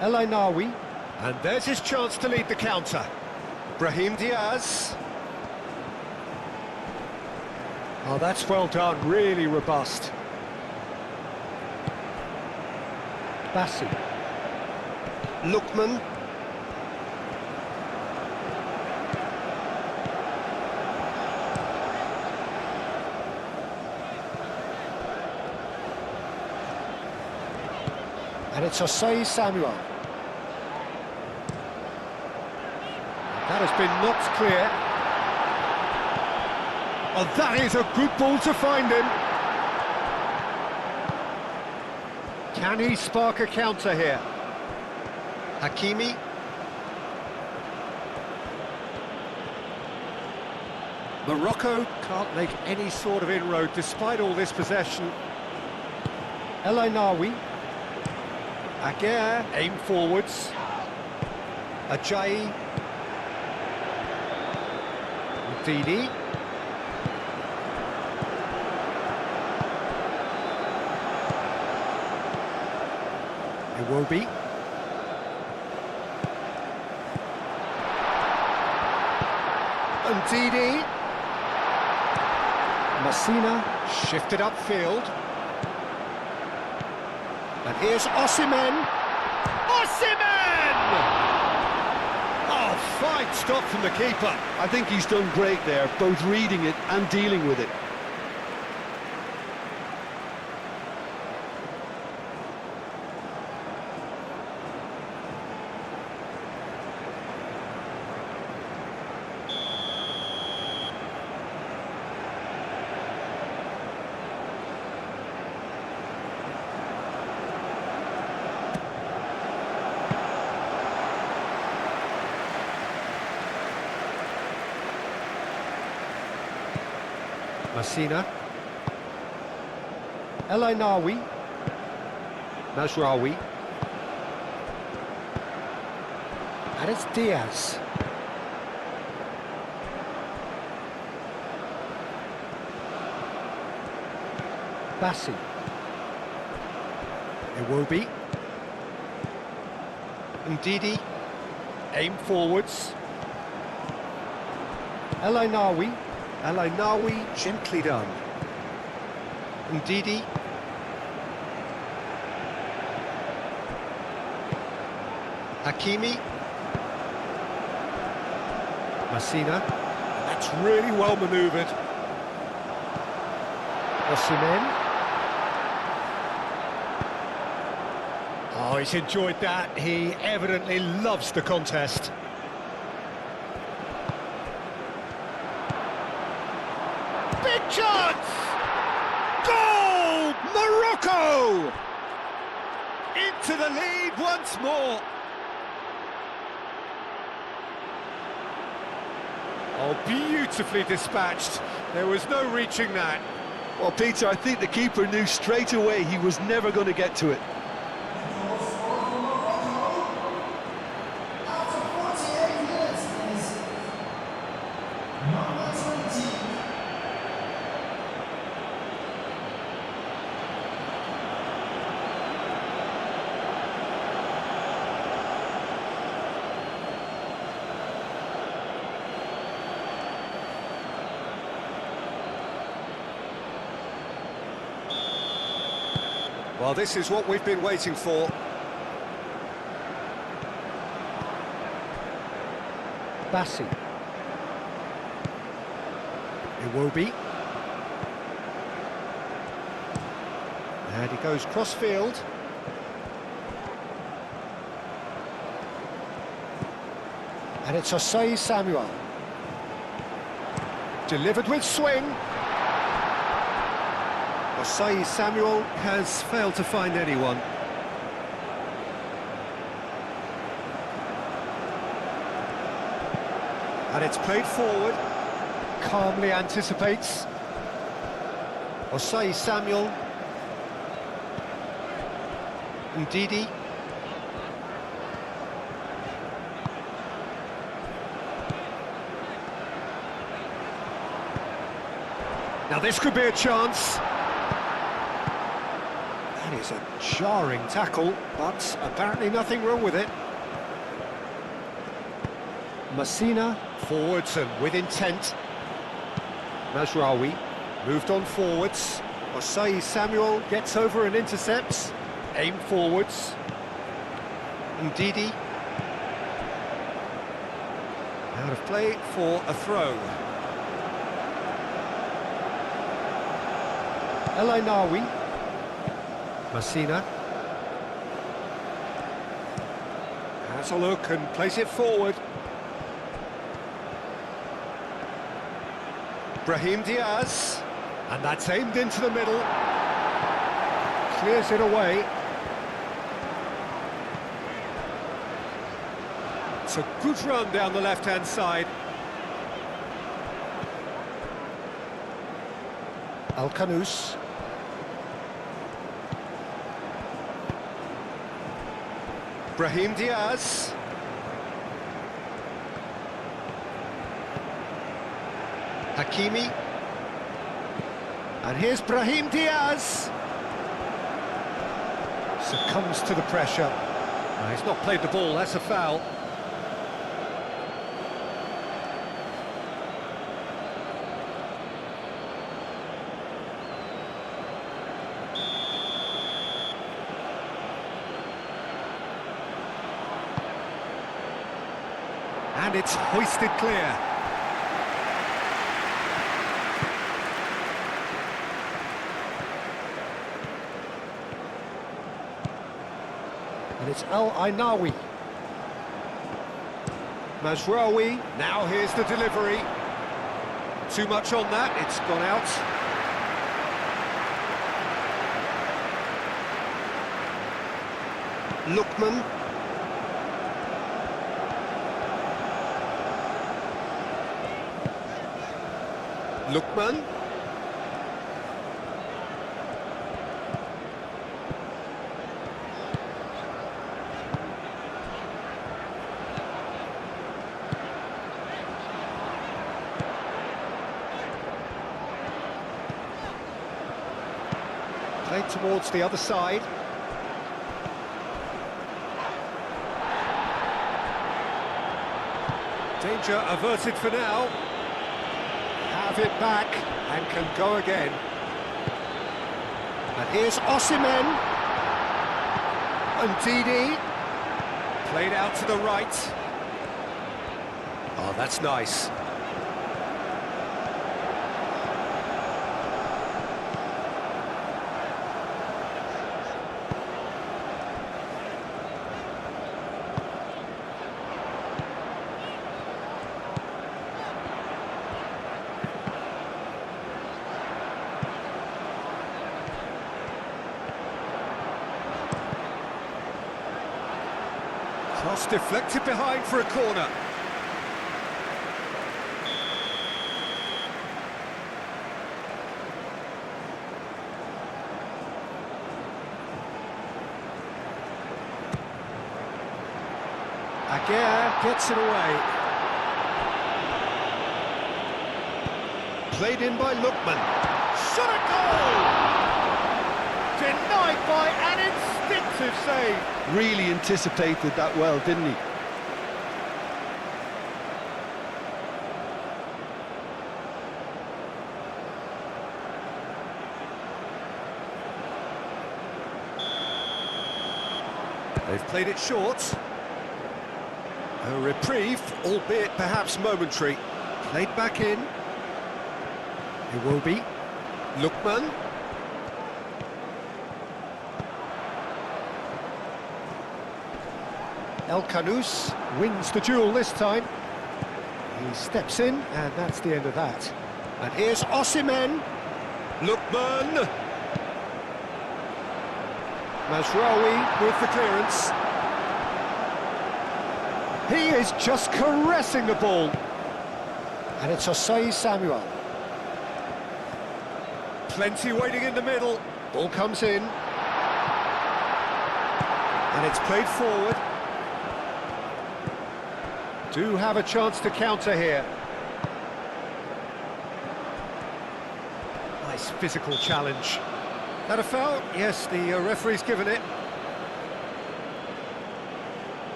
El Ainaoui, and there's his chance to lead the counter. Brahim Diaz. Oh, that's well done, really robust. Bassi. Lookman. And it's Osei Samuel. That has been knocked clear. Oh, that is a good ball to find him. Can he spark a counter here? Hakimi. Morocco can't make any sort of inroad despite all this possession. El Ainaoui. Aguirre, aim forwards. Ajayi. Didi. Iwobi. And Didi. Messina shifted upfield. And here's Osimhen. Osimhen! Oh, fine stop from the keeper. I think he's done great there, both reading it and dealing with it. Messina. El Ainaoui. Mazraoui. And it's Diaz. Bassi. Iwobi. Ndidi. Aim forwards. El Ainaoui. El Ainaoui, gently done. Ndidi. Hakimi. Messina. That's really well manoeuvred. Osimhen. Oh, he's enjoyed that. He evidently loves the contest. Big chance! Goal! Morocco! Into the lead once more. Oh, beautifully dispatched. There was no reaching that. Well, Peter, I think the keeper knew straight away he was never going to get to it. Well, this is what we've been waiting for. Bassi. Iwobi. And he goes cross-field. And it's Osei Samuel. Delivered with swing. Osei Samuel has failed to find anyone. And it's played forward. Calmly anticipates. Osei Samuel. Ndidi. Now this could be a chance. That is a jarring tackle, but apparently nothing wrong with it. Messina forwards and with intent. Mazraoui moved on forwards. Osei Samuel gets over and intercepts. Aim forwards. Ndidi. Out of play for a throw. El Ainawi. Messina. Has a look and plays it forward. Brahim Diaz. And that's aimed into the middle. Clears it away. It's a good run down the left-hand side. Al-Kanous. Brahim Diaz. Hakimi. And here's Brahim Diaz. Succumbs to the pressure. He's not played the ball, that's a foul. And it's hoisted clear. And it's El Ainawi. Mazraoui, now here's the delivery. Too much on that, it's gone out. Lookman. Lookman. Played towards the other side. Danger averted for now. Have it back and can go again. And here's Osimhen. And Ndidi. Played out to the right. Oh, that's nice. Cross deflected behind for a corner. Aguirre gets it away. Played in by Lookman. Shot a goal! Denied by an instinctive save. Really anticipated that well, didn't he? They've played it short. A reprieve, albeit perhaps momentary. Played back in. It will be Lookman. El Canous wins the duel this time. He steps in, and that's the end of that. And here's Osimhen. Lookman. Mazraoui with the clearance. He is just caressing the ball. And it's Osei Samuel. Plenty waiting in the middle. Ball comes in. And it's played forward. Do have a chance to counter here. Nice physical challenge. That a foul? Yes, the referee's given it.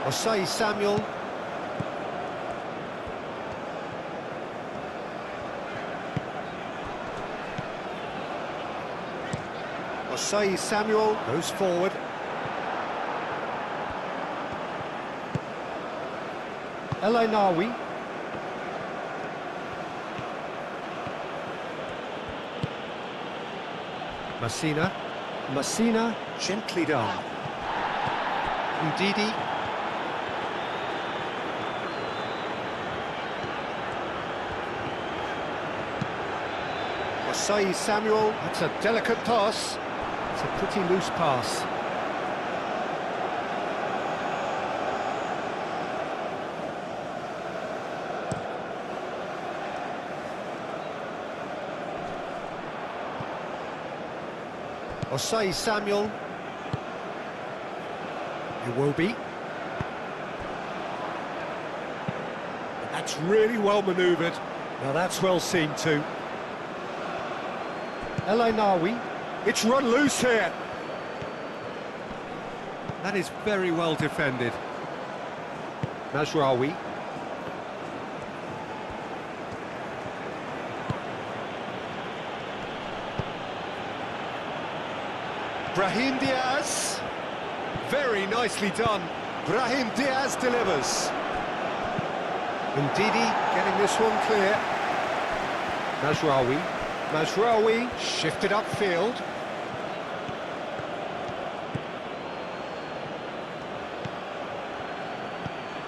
Osei Samuel. Osei Samuel goes forward. El Ainaoui. Messina gently down. Ndidi. Osei Samuel, that's a delicate pass. It's a pretty loose pass. Osei Samuel. It will be. That's really well manoeuvred. Now that's well seen too. El Ainaoui, it's run loose here. That is very well defended. Mazraoui. Brahim Diaz. Very nicely done. Brahim Diaz delivers. Ndidi getting this one clear. Mazraoui. Mazraoui shifted upfield.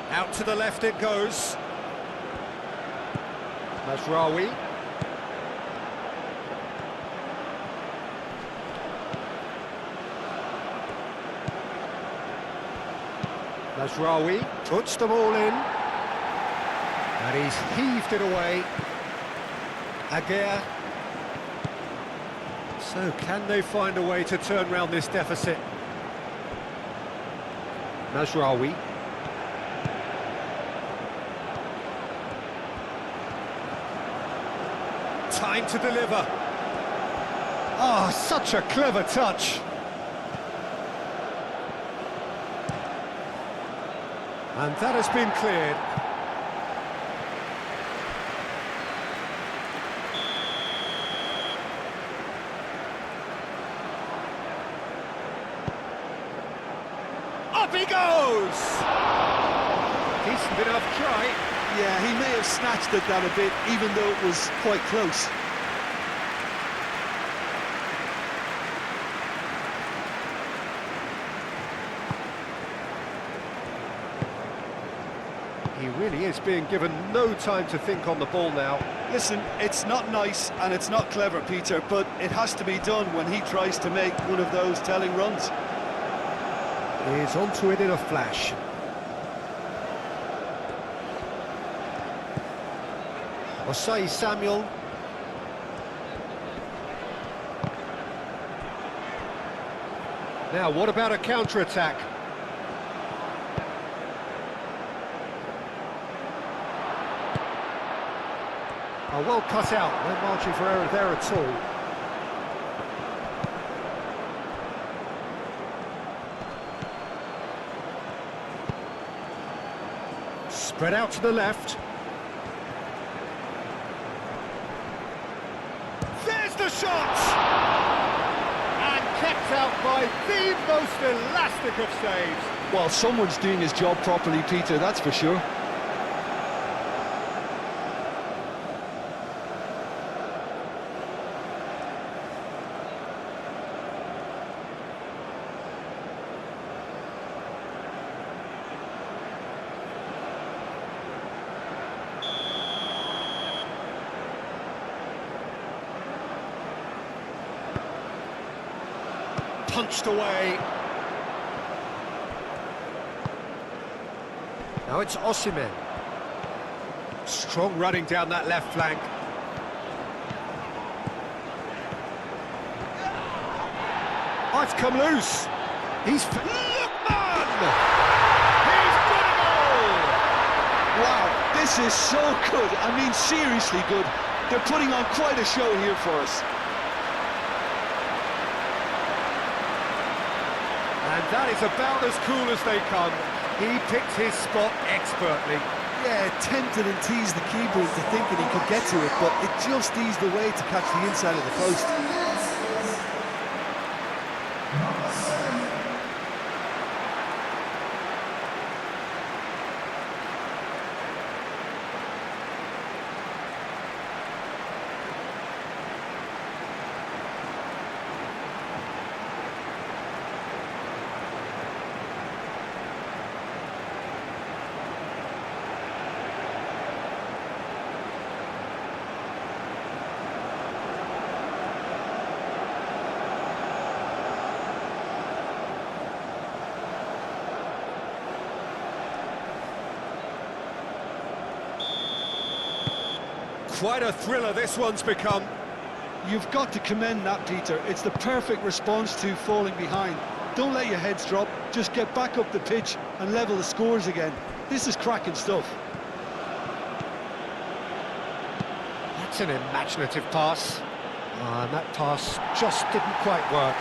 Out to the left it goes. Mazraoui. Mazraoui puts the ball in. And he's heaved it away. Aguirre. So, can they find a way to turn round this deficit? Mazraoui. Time to deliver. Oh, such a clever touch. And that has been cleared. Up he goes! Decent enough try. Yeah, he may have snatched at that a bit, even though it was quite close. He really is being given no time to think on the ball now. Listen, it's not nice and it's not clever, Peter, but it has to be done when he tries to make one of those telling runs. He's onto it in a flash. Osei Samuel. Now, what about a counter-attack? Oh, well cut out, no margin for error there at all. Spread out to the left. There's the shot! And kept out by the most elastic of saves. Well, someone's doing his job properly, Peter, that's for sure. Punched away. Now it's Osimhen. Strong running down that left flank. Oh, it's come loose. Lookman! He's got a goal! Wow, this is so good. I mean, seriously good. They're putting on quite a show here for us. And that is about as cool as they come. He picked his spot expertly. Yeah, tempted and teased the keeper into thinking he could get to it, but it just eased away to catch the inside of the post. Quite a thriller this one's become. You've got to commend that, Peter. It's the perfect response to falling behind. Don't let your heads drop, just get back up the pitch and level the scores again. This is cracking stuff. That's an imaginative pass. And that pass just didn't quite work.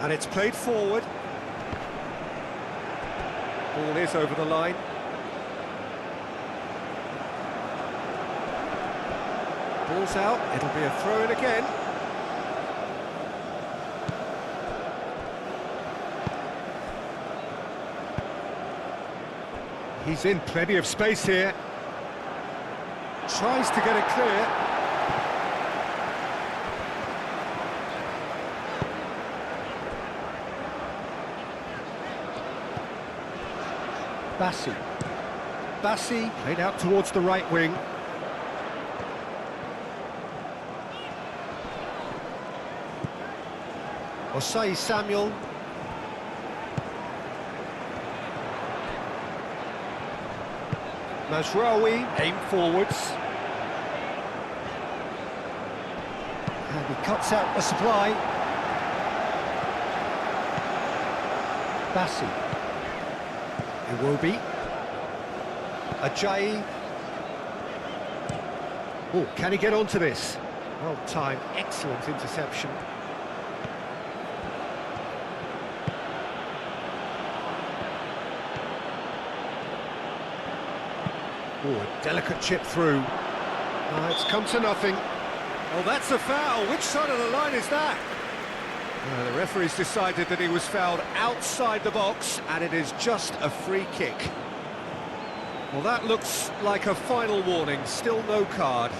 And it's played forward. Ball is over the line. Ball's out, it'll be a throw-in again. He's in plenty of space here. Tries to get it clear. Bassi played out towards the right wing. Osei Samuel. Mazraoui, aim forwards. And he cuts out the supply. Bassi. Iwobi. Ajayi. Oh, can he get onto this? Well timed, excellent interception. Oh, a delicate chip through. It's come to nothing. Oh, that's a foul. Which side of the line is that? The referee's decided that he was fouled outside the box, and it is just a free kick. Well, that looks like a final warning, still no card.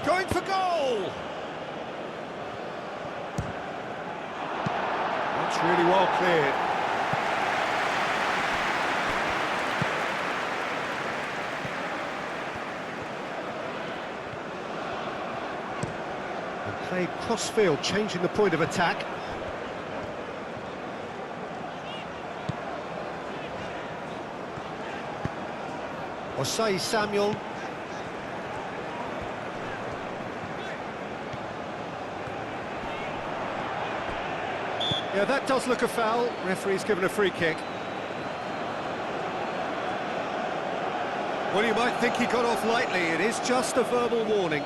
Going for goal! That's really well cleared. And played cross-field, changing the point of attack. Osei Samuel. Yeah, that does look a foul. Referee's given a free kick. Well, you might think he got off lightly. It is just a verbal warning.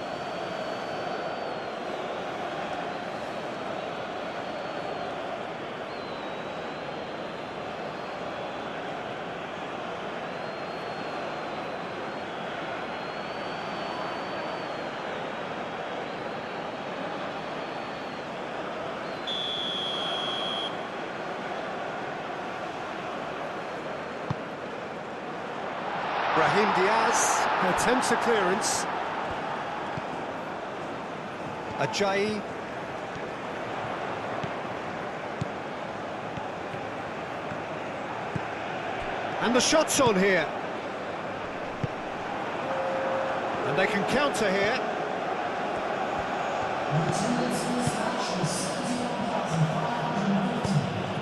Brahim Diaz attempts a clearance. Ajayi. And the shot's on here. And they can counter here.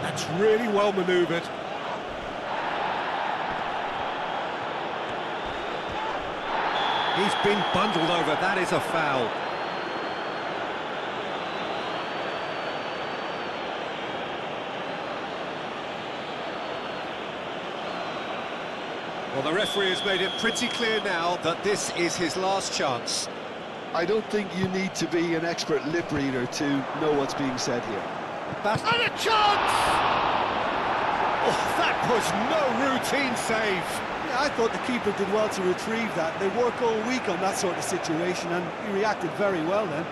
That's really well manoeuvred. He's been bundled over, that is a foul. Well, the referee has made it pretty clear now that this is his last chance. I don't think you need to be an expert lip reader to know what's being said here. And a chance! Oh, that was no routine save. I thought the keeper did well to retrieve that. They work all week on that sort of situation, and he reacted very well then.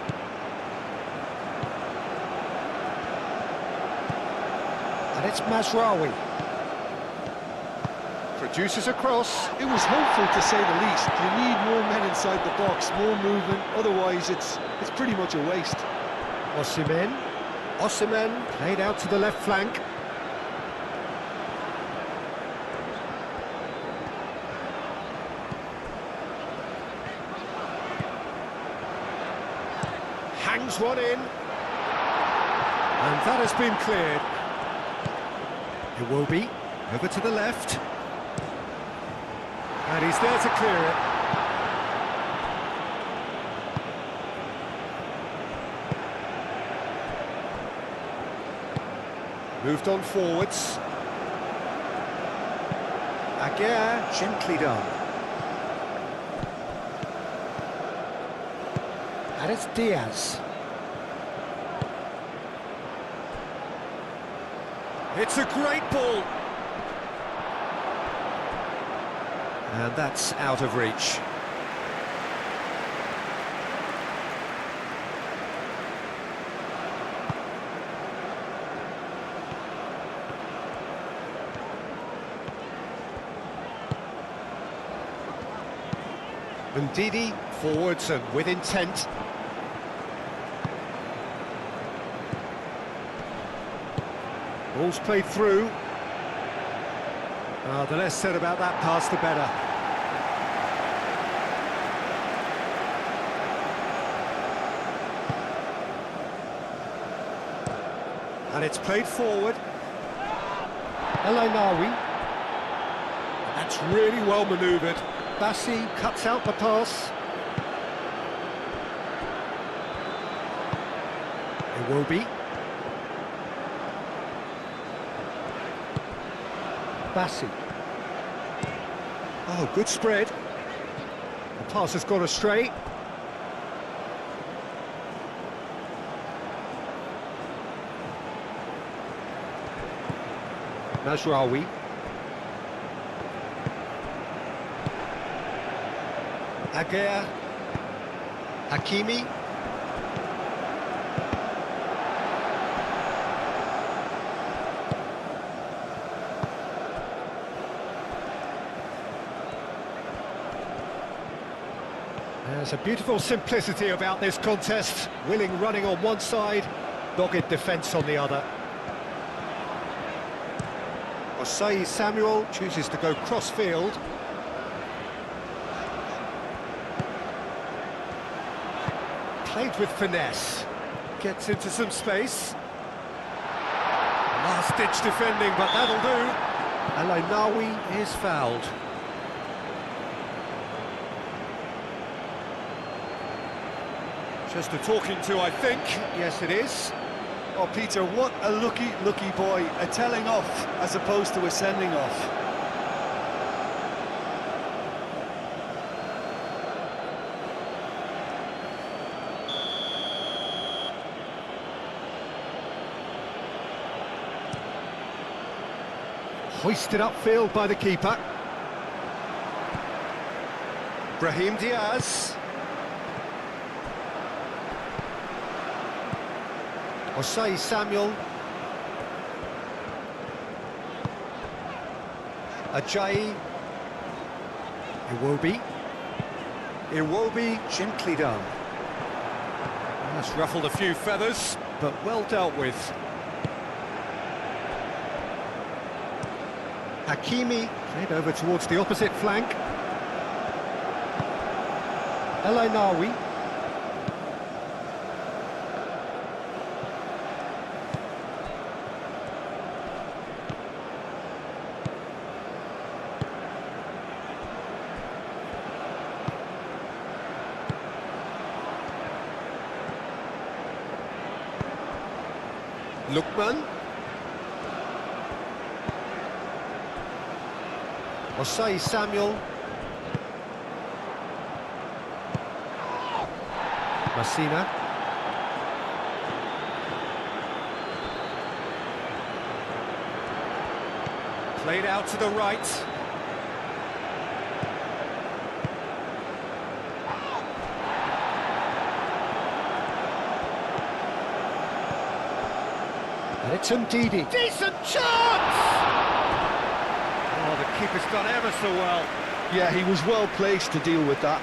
And it's Mazraoui. Produces a cross. It was hopeful, to say the least. You need more men inside the box, more movement. Otherwise, it's pretty much a waste. Osimhen played out to the left flank. Hangs one in. And that has been cleared. Iwobi over to the left. And he's there to clear it. Moved on forwards. Aguirre, gently done. And it's Diaz. It's a great ball. And that's out of reach. Ndidi forwards and with intent. Ball's played through. The less said about that pass, the better. And it's played forward. Elainawi. That's really well manoeuvred. Bassi cuts out the pass. Iwobi. Bassi. Oh, good spread. The pass has gone astray. Mazraoui. Aguirre. Hakimi. There's a beautiful simplicity about this contest. Willing running on one side, dogged defence on the other. Osei Samuel chooses to go cross-field. Played with finesse. Gets into some space. Last-ditch defending, but that'll do. El Nawi is fouled. Just a talking to, I think. Yes, it is. Oh, Peter, what a lucky boy. A telling off as opposed to a sending off. Hoisted upfield by the keeper. Brahim Diaz. Osei Samuel. Ajayi. Iwobi. Iwobi, gently done. That's ruffled a few feathers, but well dealt with. Hakimi, played over towards the opposite flank. El Nawi. Lookman. Osei Samuel. Messina. Played out to the right. And it's Ndidi. Decent chance! Oh, the keeper's done ever so well. Yeah, he was well placed to deal with that.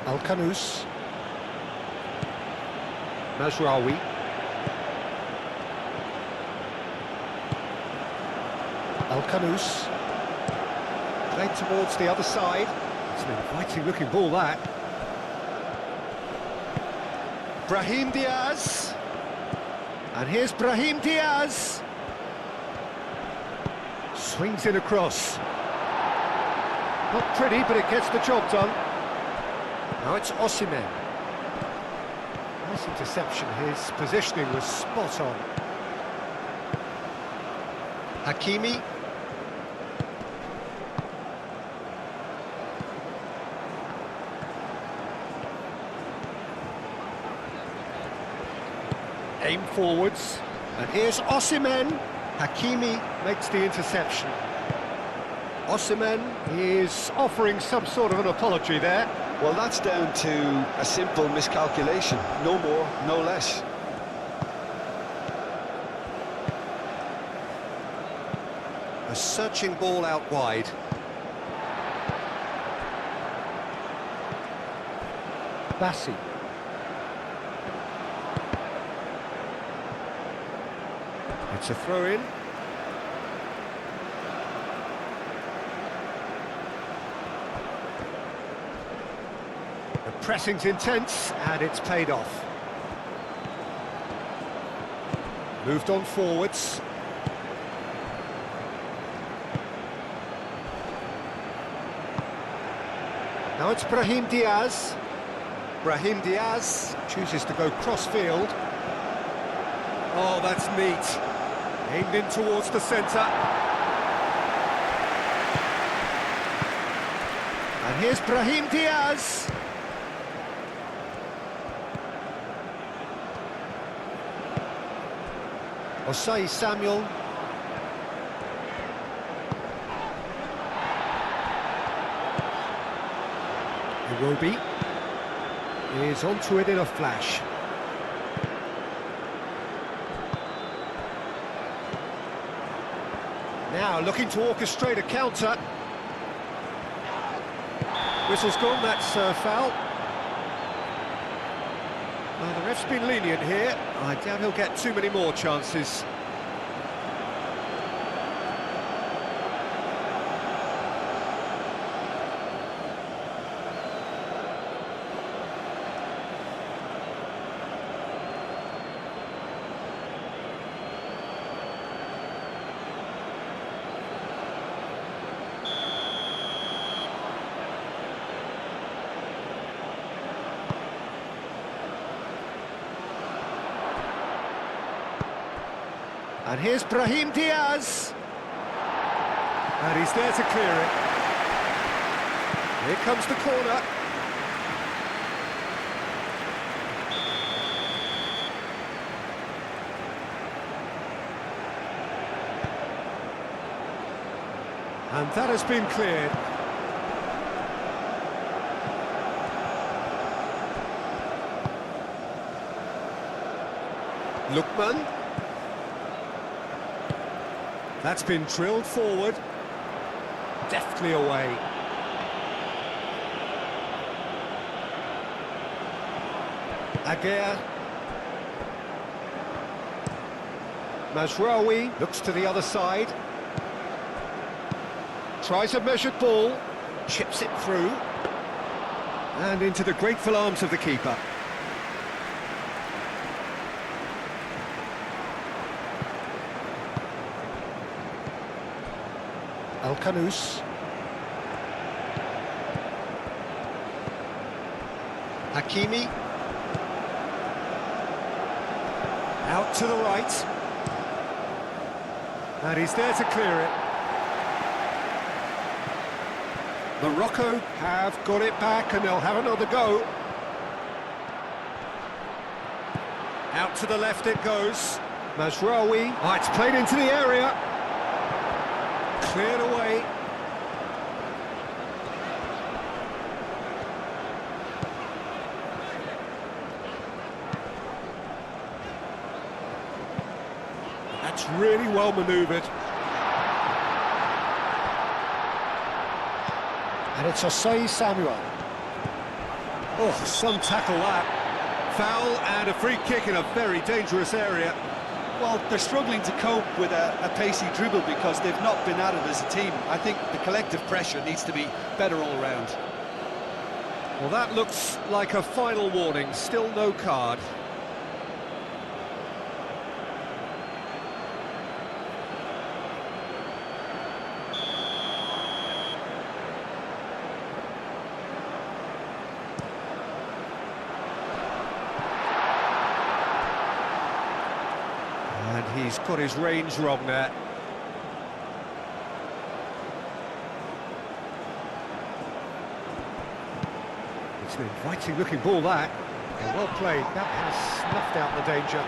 Al-Kanous. Mazraoui. Al-Kanous. Played towards the other side. It's an inviting looking ball, that. Brahim Diaz. And here's Brahim Diaz. Swings in across. Not pretty, but it gets the job done. Now it's Osimhen. Nice interception. His positioning was spot on. Hakimi. Aim forwards. And here's Osimhen. Hakimi makes the interception. Osimhen is offering some sort of an apology there. Well, that's down to a simple miscalculation. No more, no less. A searching ball out wide. Bassi. It's a throw-in. The pressing's intense, and it's paid off. Moved on forwards. Now it's Brahim Diaz. Brahim Diaz chooses to go cross-field. Oh, that's neat. Aimed in towards the centre. And here's Brahim Diaz. Osai Samuel. Iwobi is onto it in a flash. Now looking to orchestrate a counter. Whistle's gone, that's foul. Well, the ref's been lenient here. I doubt he'll get too many more chances. And here's Brahim Diaz. And he's there to clear it. Here comes the corner. And that has been cleared. Lookman. That's been drilled forward. Deftly away. Aguirre. Mazraoui looks to the other side. Tries a measured ball. Chips it through. And into the grateful arms of the keeper. Al-Kanous. Hakimi. Out to the right. And he's there to clear it. Morocco have got it back and they'll have another go. Out to the left it goes. Mazraoui. Oh, it's played into the area. Cleared away. That's really well manoeuvred. And it's Osai Samuel. Oh, some tackle that. Foul and a free kick in a very dangerous area. Well, they're struggling to cope with a pacey dribble because they've not been at it as a team. I think the collective pressure needs to be better all round. Well, that looks like a final warning. Still no card. And he's got his range wrong there. It's an inviting looking ball that. Yeah, well played, that has snuffed out the danger.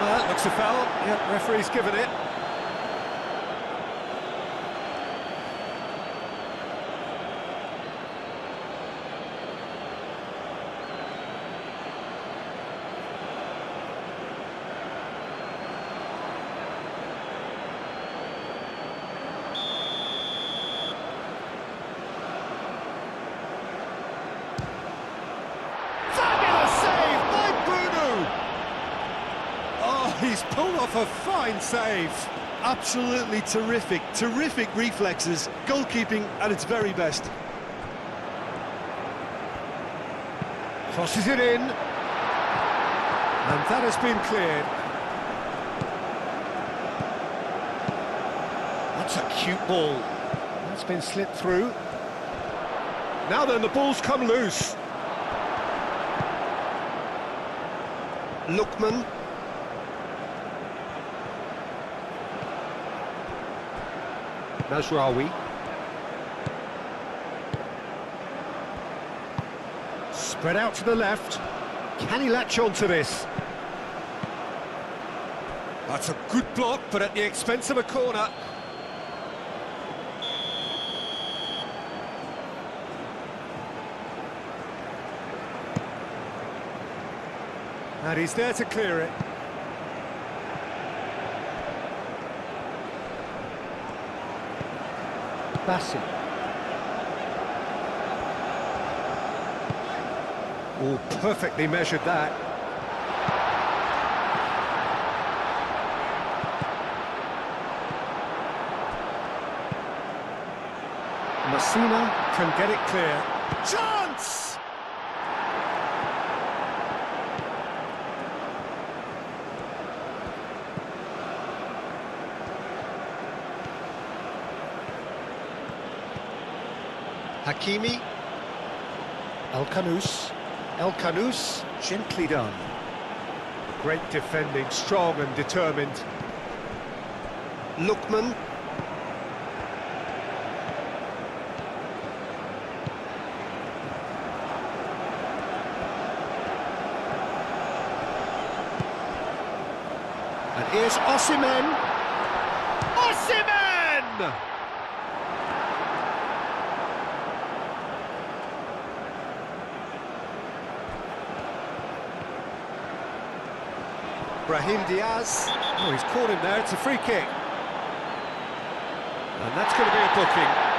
Well, that looks a foul. Yep, referee's given it. He's pulled off a fine save. Absolutely terrific, terrific reflexes, goalkeeping at its very best. Crosses it in. And that has been cleared. That's a cute ball. That's been slipped through. Now then, the ball's come loose. Lookman. Mazraoui. Spread out to the left. Can he latch onto this? That's a good block, but at the expense of a corner. And he's there to clear it. Bassi. Oh, perfectly measured that. Messina can get it clear. Chance! Hakimi. El Kanous. El Kanous, gently done. Great defending, strong and determined. Lookman. And here's Osimhen. Osimhen! Brahim Diaz. Oh, he's caught him there. It's a free kick. And that's going to be a booking.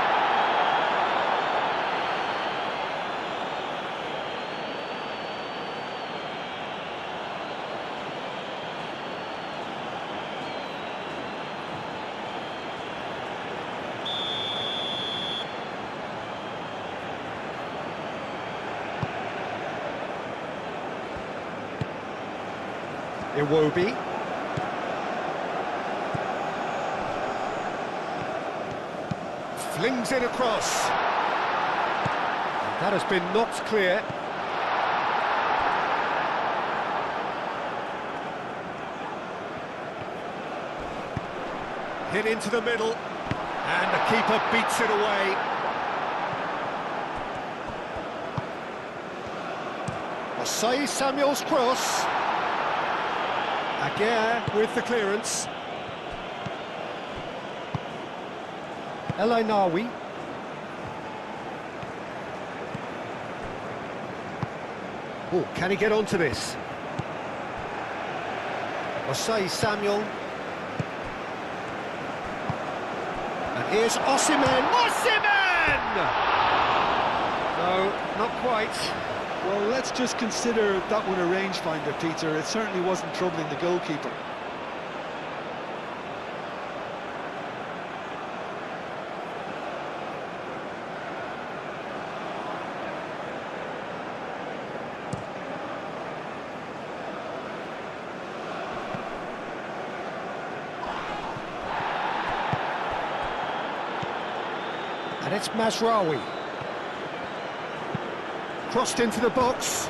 Iwobi. Flings it across. That has been knocked clear. Hit into the middle. And the keeper beats it away. Osei Samuel's cross. Aguirre with the clearance. El Ainawi. Oh, can he get onto this? Osei Samuel. And here's Osimhen. Osimhen! No, not quite. Well, let's just consider that one a rangefinder, Peter. It certainly wasn't troubling the goalkeeper. And it's Mazraoui. Crossed into the box.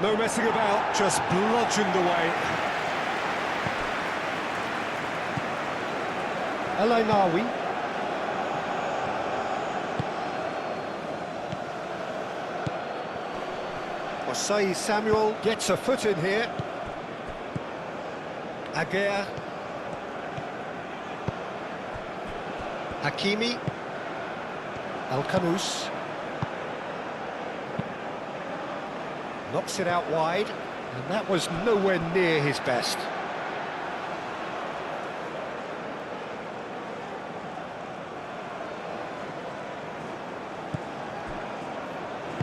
No messing about, just bludgeoned away. El Ainawi. Osei Samuel gets a foot in here. Aguirre. Hakimi. El Kanous. Knocks it out wide, and that was nowhere near his best.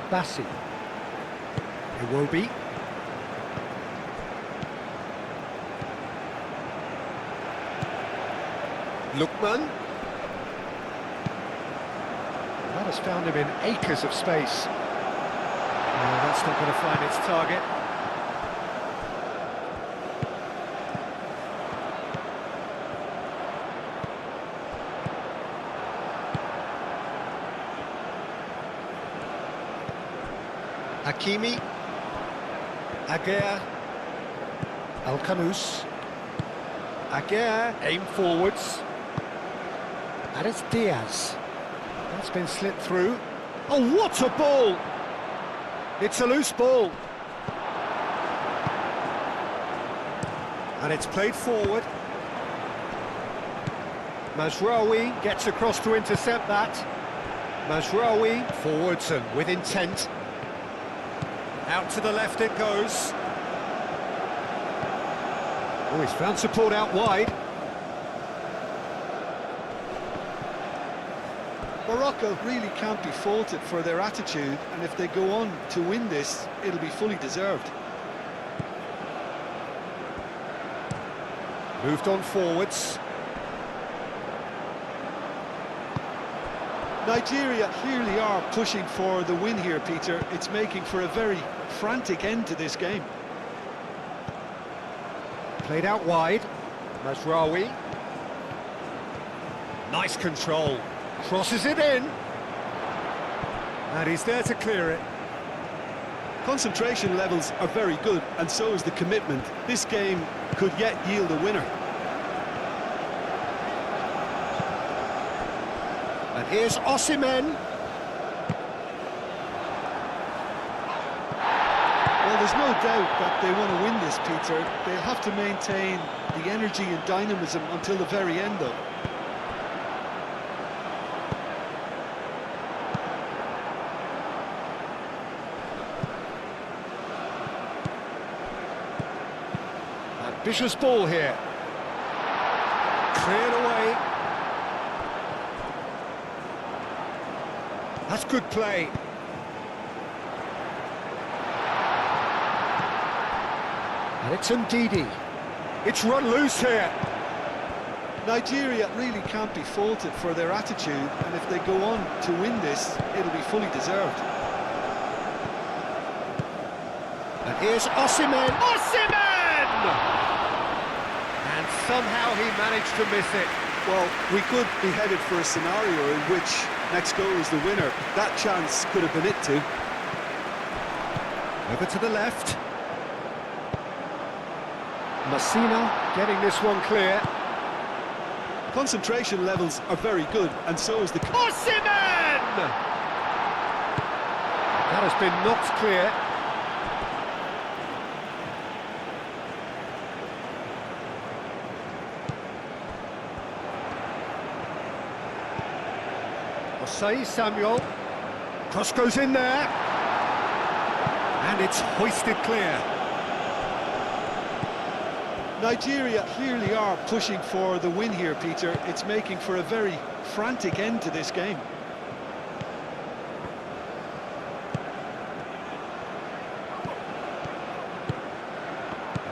Bassi. Iwobi. Lookman. That has found him in acres of space. No, that's not going to find its target. Hakimi, Aguirre, Al-Khanous, Aguirre, aim forwards, and it's Diaz. That's been slipped through. Oh, what a ball! It's a loose ball. And it's played forward. Mazraoui gets across to intercept that. Mazraoui forwards and with intent. Out to the left it goes. Oh, he's found support out wide. Morocco really can't be faulted for their attitude, and if they go on to win this, it'll be fully deserved. Moved on forwards. Nigeria clearly are pushing for the win here, Peter. It's making for a very frantic end to this game. Played out wide. Mazraoui. Nice control. Crosses it in. And he's there to clear it. Concentration levels are very good, and so is the commitment. This game could yet yield a winner. And here's Osimhen. Well, there's no doubt that they want to win this, Peter. They'll have to maintain the energy and dynamism until the very end, though. Ambitious ball here. Cleared away. That's good play. And it's Ndidi. It's run loose here. Nigeria really can't be faulted for their attitude, and if they go on to win this, it'll be fully deserved. And here's Osimhen. Osimhen! And somehow he managed to miss it. Well, we could be headed for a scenario in which next goal is the winner. That chance could have been it too. Over to the left. Messina getting this one clear. Concentration levels are very good, and so is the... Osimhen! That has been knocked clear. Osei Samuel. Cross goes in there. And it's hoisted clear. Nigeria clearly are pushing for the win here, Peter. It's making for a very frantic end to this game.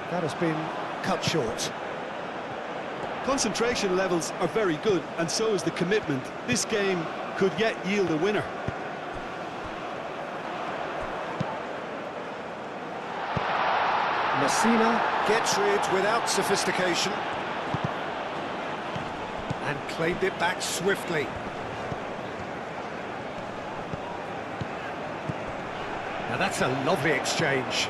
That has been cut short. Concentration levels are very good, and so is the commitment. This game could yet yield a winner. Messina gets rid without sophistication. And claimed it back swiftly. Now that's a lovely exchange.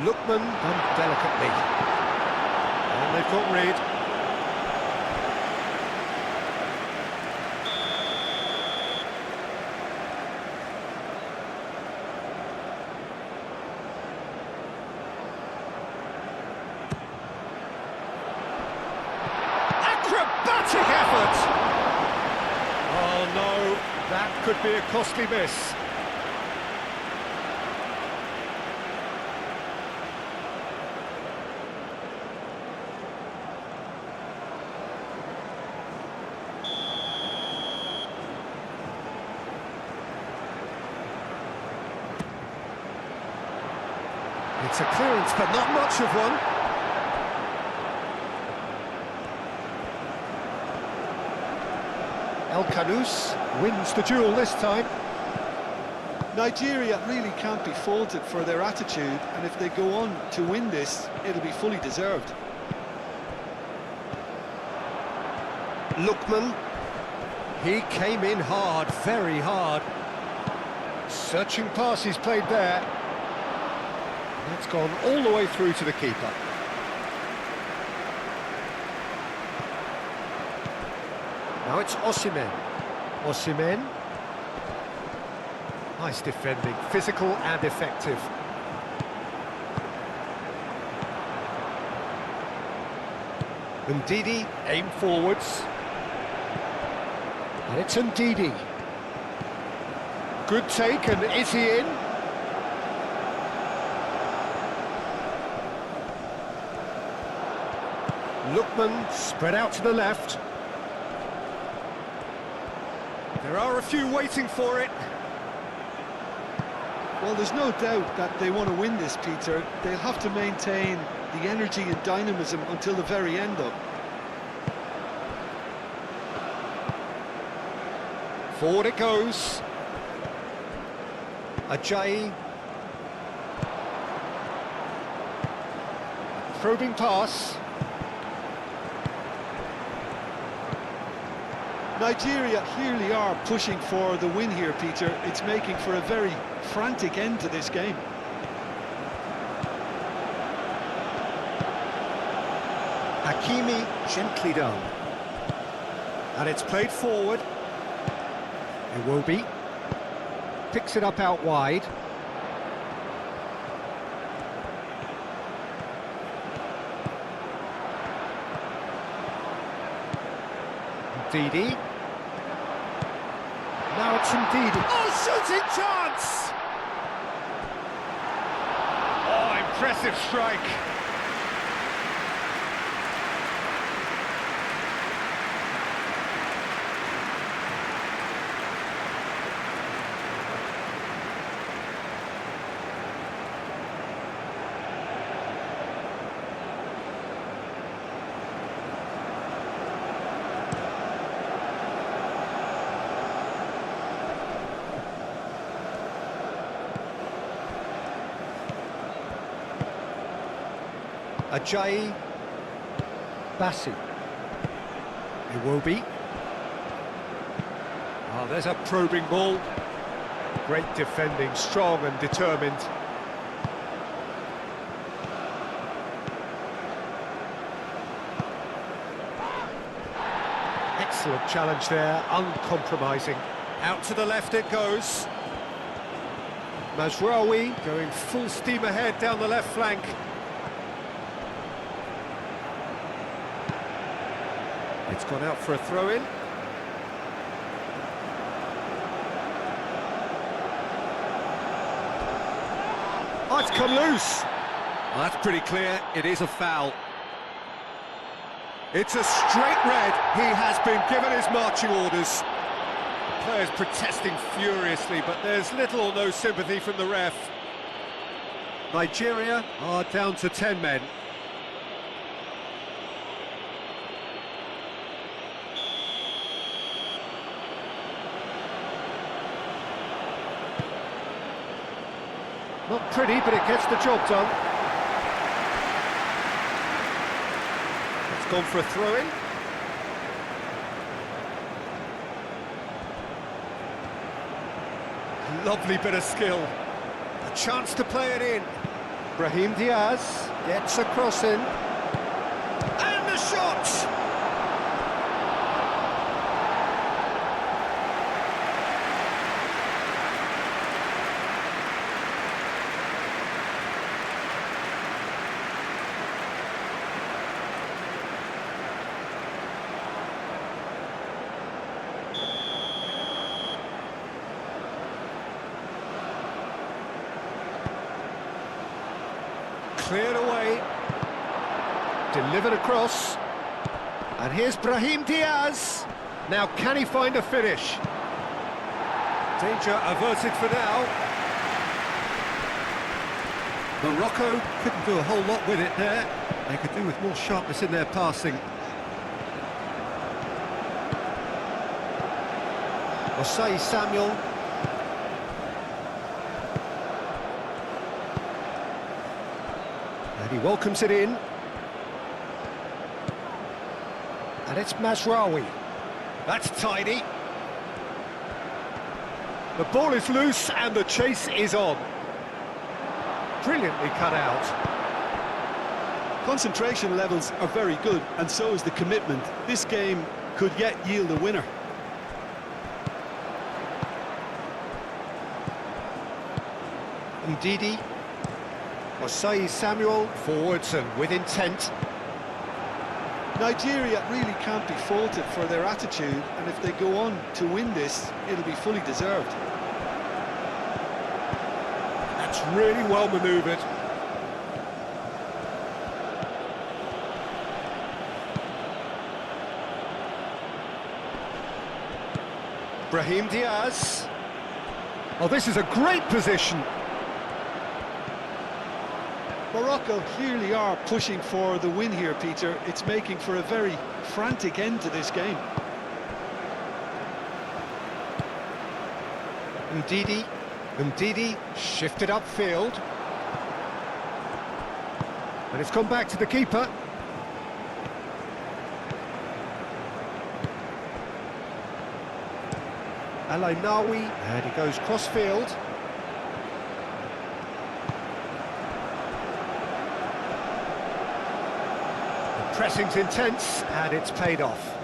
Lookman done delicately. And they've got rid. Acrobatic effort! Oh no, that could be a costly miss. It's a clearance, but not much of one. El Kanous wins the duel this time. Nigeria really can't be faulted for their attitude, and if they go on to win this, it'll be fully deserved. Lookman. He came in hard, very hard. Searching pass he's played there. It's gone all the way through to the keeper. Now it's Osimhen. Osimhen. Nice defending, physical and effective. Ndidi, aim forwards. And it's Ndidi. Good take, and is he in? Lookman spread out to the left. There are a few waiting for it. Well, there's no doubt that they want to win this, Peter. They'll have to maintain the energy and dynamism until the very end, though. Forward it goes. Ajayi. Probing pass. Nigeria clearly are pushing for the win here, Peter. It's making for a very frantic end to this game. Hakimi gently done. And it's played forward. Iwobi picks it up out wide. Ndidi. Now it's Ndidi. Oh, shooting chance! Oh, impressive strike. Ajayi. Bassi. Iwobi. Oh, there's a probing ball. Great defending, strong and determined. Excellent challenge there, uncompromising. Out to the left it goes. Mazraoui going full steam ahead down the left flank. It's gone out for a throw-in. Oh, it's come loose. Well, that's pretty clear. It is a foul. It's a straight red. He has been given his marching orders. The players protesting furiously, but there's little or no sympathy from the ref. Nigeria are down to 10 men. Not pretty, but it gets the job done. It's gone for a throw-in. Lovely bit of skill. A chance to play it in. Brahim Diaz gets a cross in. And the shot! Cleared away, delivered across, and here's Brahim Diaz. Now can he find a finish? Danger averted for now. Morocco couldn't do a whole lot with it there. They could do with more sharpness in their passing. Osei Samuel. And he welcomes it in. And it's Mazraoui. That's tidy. The ball is loose and the chase is on. Brilliantly cut out. Concentration levels are very good, and so is the commitment. This game could yet yield a winner. Ndidi. Osei Samuel, forwards and with intent. Nigeria really can't be faulted for their attitude, and if they go on to win this, it'll be fully deserved. That's really well manoeuvred. Brahim Diaz. Oh, this is a great position. Morocco clearly are pushing for the win here, Peter. It's making for a very frantic end to this game. Ndidi shifted upfield. And it's come back to the keeper. Alainawi, and he goes cross-field. Pressing's intense, and it's paid off.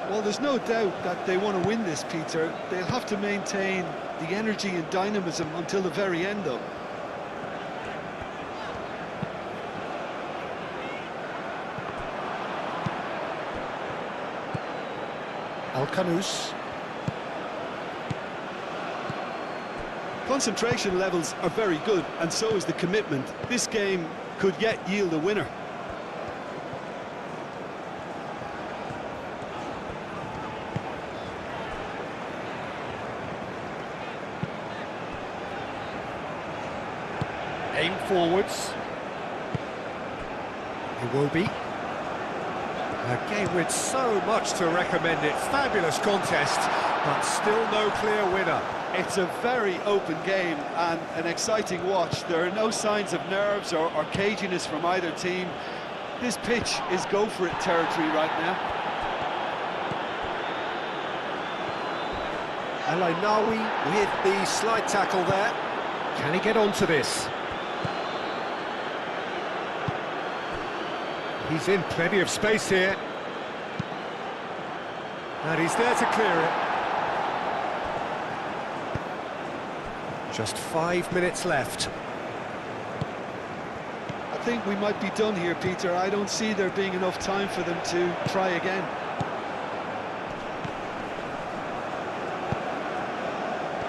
Well, there's no doubt that they want to win this, Peter. They'll have to maintain the energy and dynamism until the very end, though. Al-Kanous. Concentration levels are very good, and so is the commitment. This game could yet yield a winner. Aim forwards. It will be. A game with so much to recommend it. Fabulous contest, but still no clear winner. It's a very open game and an exciting watch. There are no signs of nerves or caginess from either team. This pitch is go-for-it territory right now. Alainawi with the slide tackle there. Can he get onto this? He's in plenty of space here. And he's there to clear it. Just 5 minutes left. I think we might be done here, Peter. I don't see there being enough time for them to try again.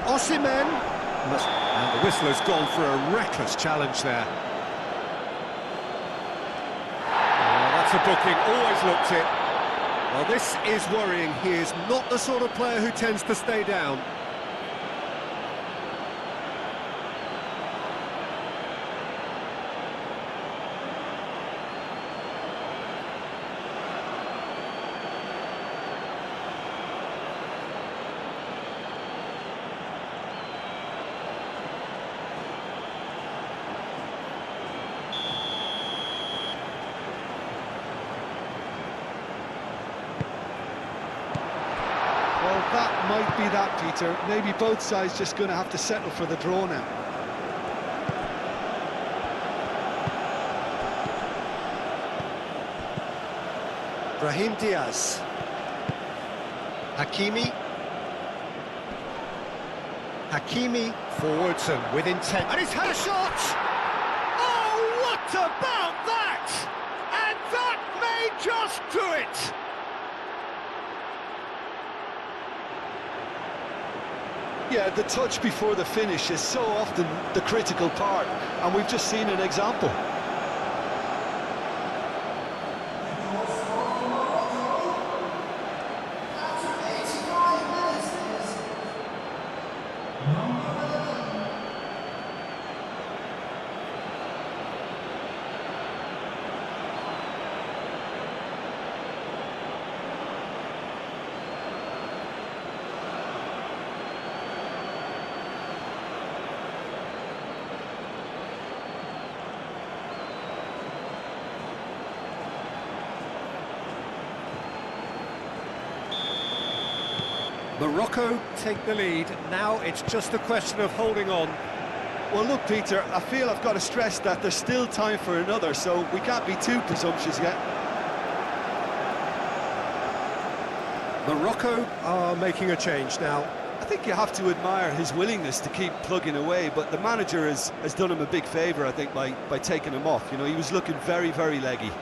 Osimhen. And the whistler's gone for a reckless challenge there. That's a booking, always looked it. Well, this is worrying. He is not the sort of player who tends to stay down. Well, that might be that, Peter. Maybe both sides just going to have to settle for the draw now. Brahim Diaz. Hakimi. Hakimi forwards and with intent. And he's had a shot! Oh, what about that? And that may just do it! Yeah, the touch before the finish is so often the critical part, and we've just seen an example. Morocco take the lead. Now it's just a question of holding on. Well, look, Peter, I feel I've got to stress that there's still time for another, so we can't be too presumptuous yet. Morocco are making a change now. I think you have to admire his willingness to keep plugging away, but the manager has done him a big favour, I think, by taking him off. You know, he was looking very, very leggy.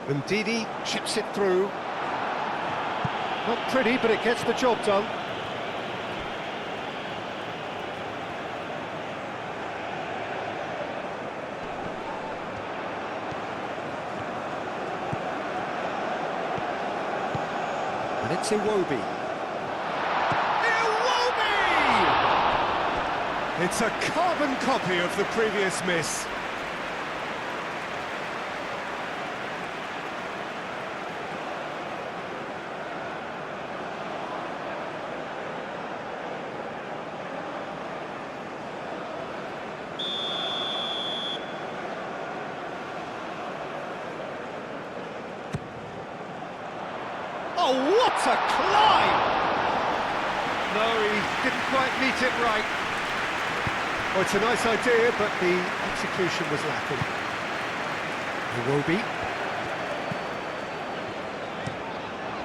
Ndidi chips it through. Not pretty, but it gets the job done. And it's Iwobi. Iwobi! It's a carbon copy of the previous miss. Oh, what a climb! No, he didn't quite meet it right. Oh, it's a nice idea, but the execution was lacking. Iwobi.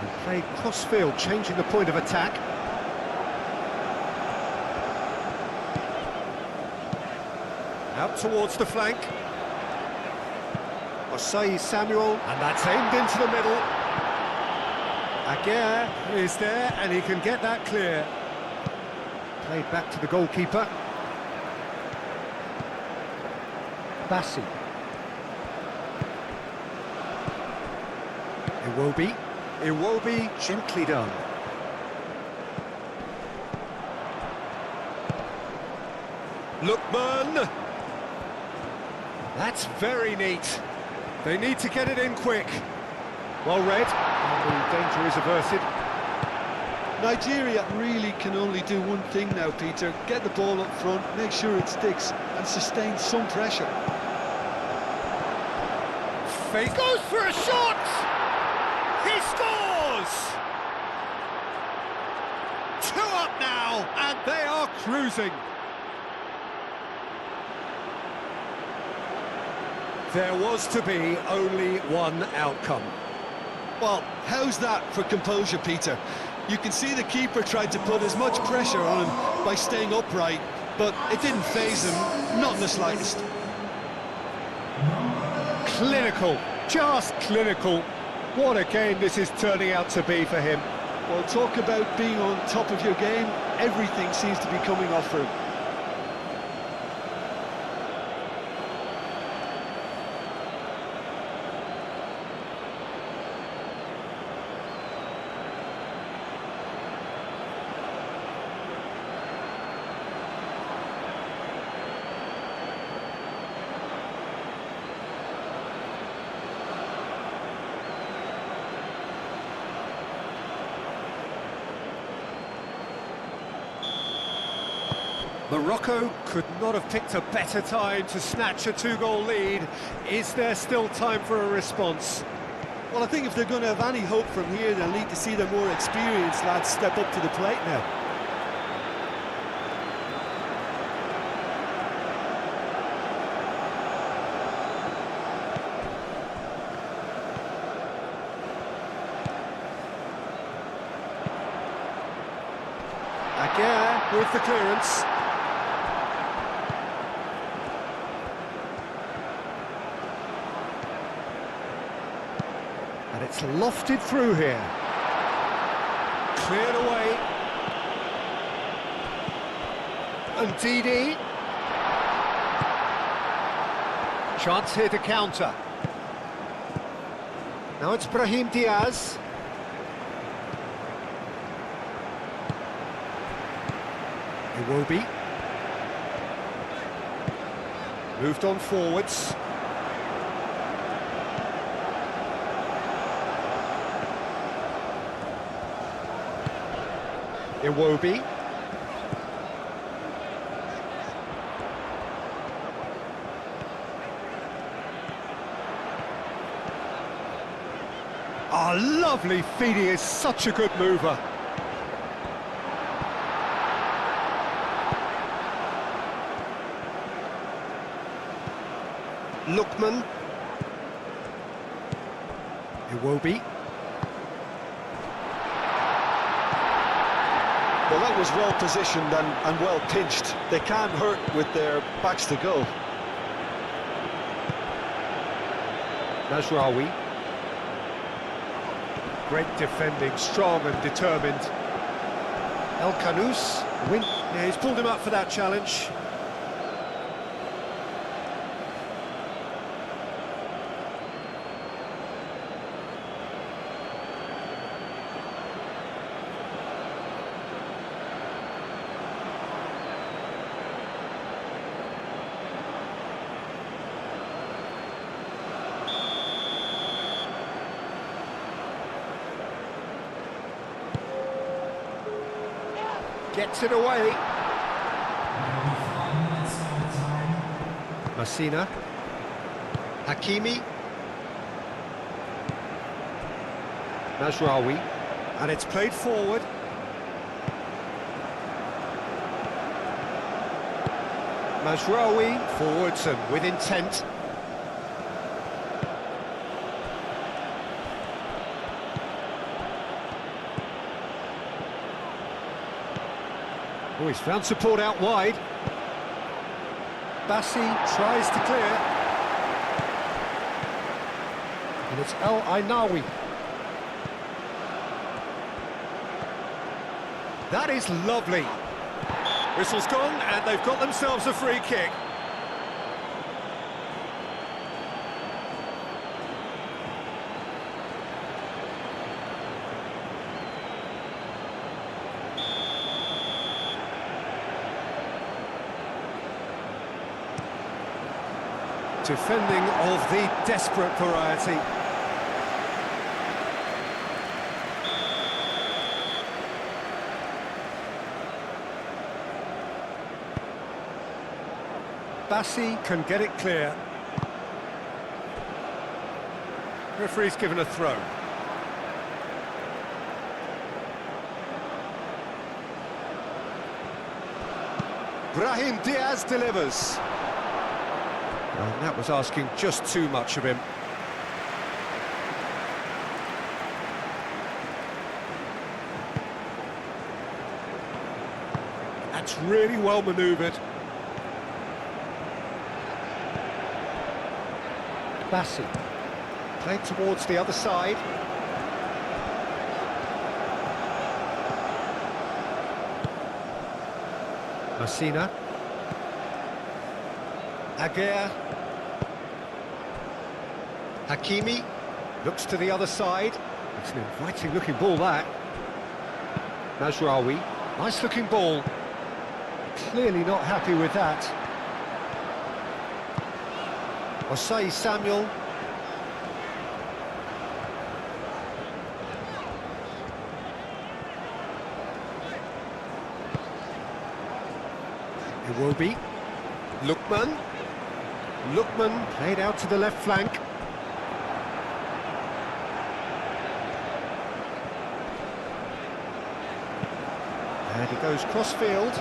He played cross-field, changing the point of attack. Out towards the flank. Osei Samuel, and that's aimed into the middle. Aguirre is there, and he can get that clear. Played back to the goalkeeper. Bassi. Iwobi. Iwobi, gently done. Lookman! That's very neat. They need to get it in quick. Well read, and the danger is averted. Nigeria really can only do one thing now, Peter. Get the ball up front, make sure it sticks, and sustain some pressure. Fake goes for a shot! He scores! 2 up now, and they are cruising. There was to be only one outcome. Well, how's that for composure, Peter? You can see the keeper tried to put as much pressure on him by staying upright, but it didn't faze him, not in the slightest. Clinical, just clinical. What a game this is turning out to be for him. Well, talk about being on top of your game. Everything seems to be coming off for him. Morocco could not have picked a better time to snatch a 2-goal lead. Is there still time for a response? Well, I think if they're going to have any hope from here, they'll need to see their more experienced lads step up to the plate now. Aguirre with the clearance. And it's lofted through here. Cleared away. Ndidi. Chance here to counter. Now it's Brahim Diaz. Iwobi. Moved on forwards. Iwobi. Oh, lovely feed, he is such a good mover. Lookman. Iwobi. Well, that was well positioned and well pinched. They can't hurt with their backs to goal. Mazraoui. Great defending, strong and determined. El Kanous, win. Yeah, he's pulled him up for that challenge. Gets it away. Messina. Hakimi. Mazraoui. And it's played forward. Mazraoui forwards and with intent. Oh, he's found support out wide. Bassi tries to clear. And it's El Ainawi. That is lovely. Whistle's gone, and they've got themselves a free kick. Defending of the desperate variety. Bassi can get it clear. Referee's given a throw. Brahim Diaz delivers. And that was asking just too much of him. That's really well manoeuvred. Bassi. Played towards the other side. Messina. Aguirre. Hakimi looks to the other side. It's an inviting looking ball, that. Mazraoui, nice looking ball. Clearly not happy with that. Osei Samuel. Iwobi. Lookman. Lookman played out to the left flank. And he goes cross-field.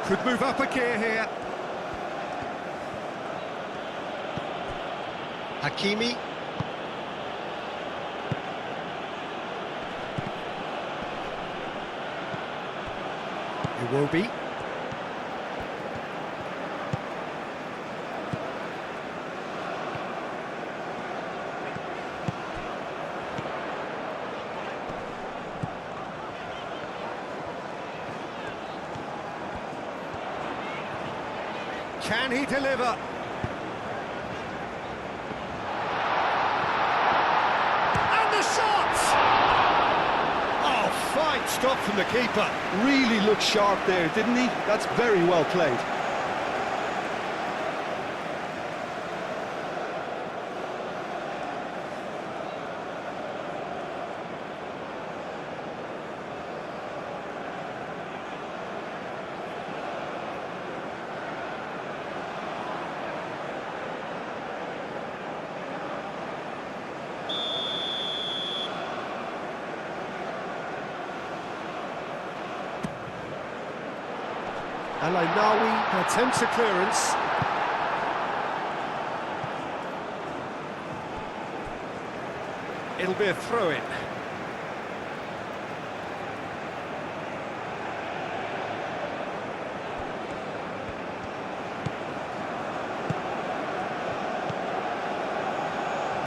Could move up a gear here. Hakimi. Iwobi. Can he deliver? And the shot! Oh, fine stop from the keeper. Really looked sharp there, didn't he? That's very well played. El Ainawi attempts a clearance. It'll be a throw-in.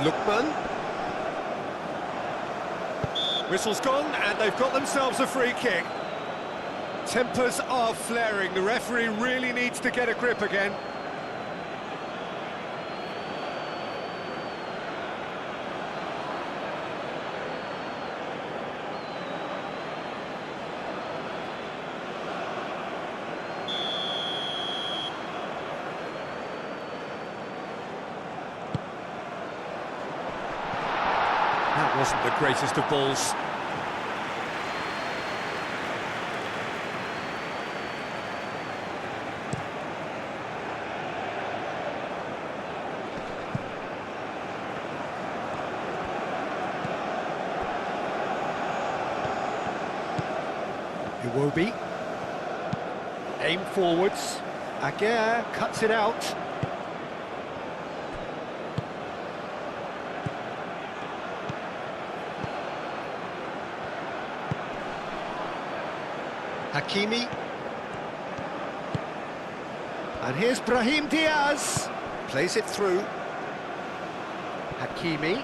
Lookman. Whistle's gone, and they've got themselves a free kick. Tempers are flaring. The referee really needs to get a grip again. That wasn't the greatest of balls. Iwobi. Aim forwards. Aguirre cuts it out. Hakimi. And here's Brahim Diaz. Plays it through. Hakimi.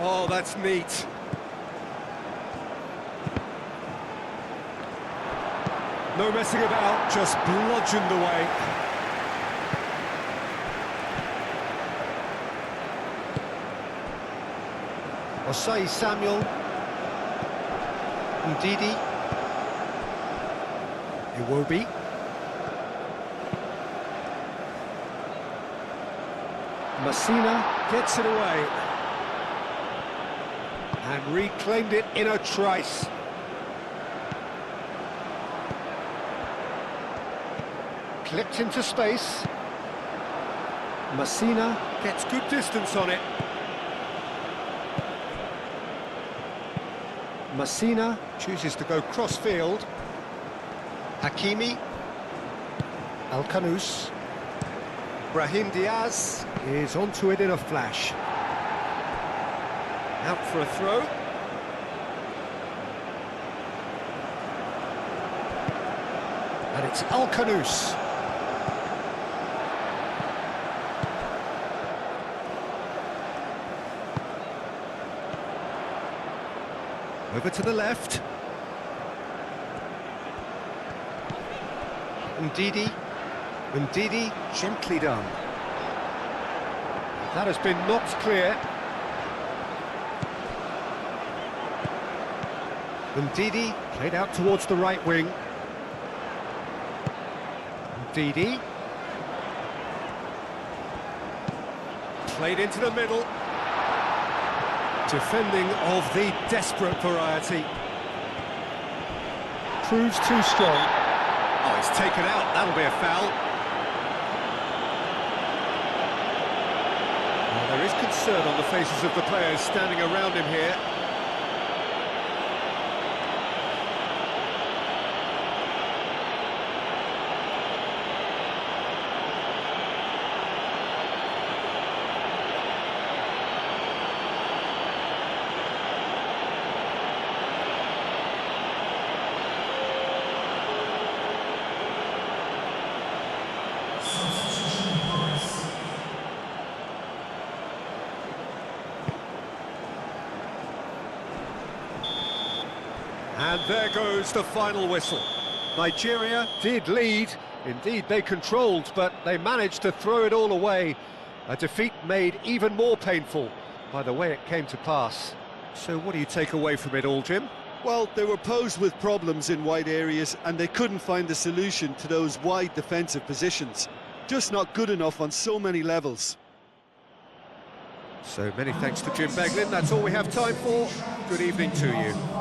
Oh, that's neat. No messing about, just bludgeoned away. Osai Samuel. Ndidi. Iwobi. Messina gets it away. And reclaimed it in a trice. Clipped into space. Messina gets good distance on it. Messina chooses to go cross-field. Hakimi. Al-Khanous. Brahim Diaz is onto it in a flash. Out for a throw. And it's Al-Khanous. Over to the left. Ndidi. Ndidi, gently done. That has been knocked clear. Ndidi played out towards the right wing. Ndidi. Played into the middle. Defending of the desperate variety. Proves too strong. Oh, it's taken out. That'll be a foul. Well, there is concern on the faces of the players standing around him here. And there goes the final whistle. Nigeria did lead, indeed they controlled, but they managed to throw it all away. A defeat made even more painful by the way it came to pass. So what do you take away from it all, Jim? Well, they were posed with problems in wide areas and they couldn't find the solution to those wide defensive positions. Just not good enough on so many levels. So many thanks to Jim Beglin. That's all we have time for. Good evening to you.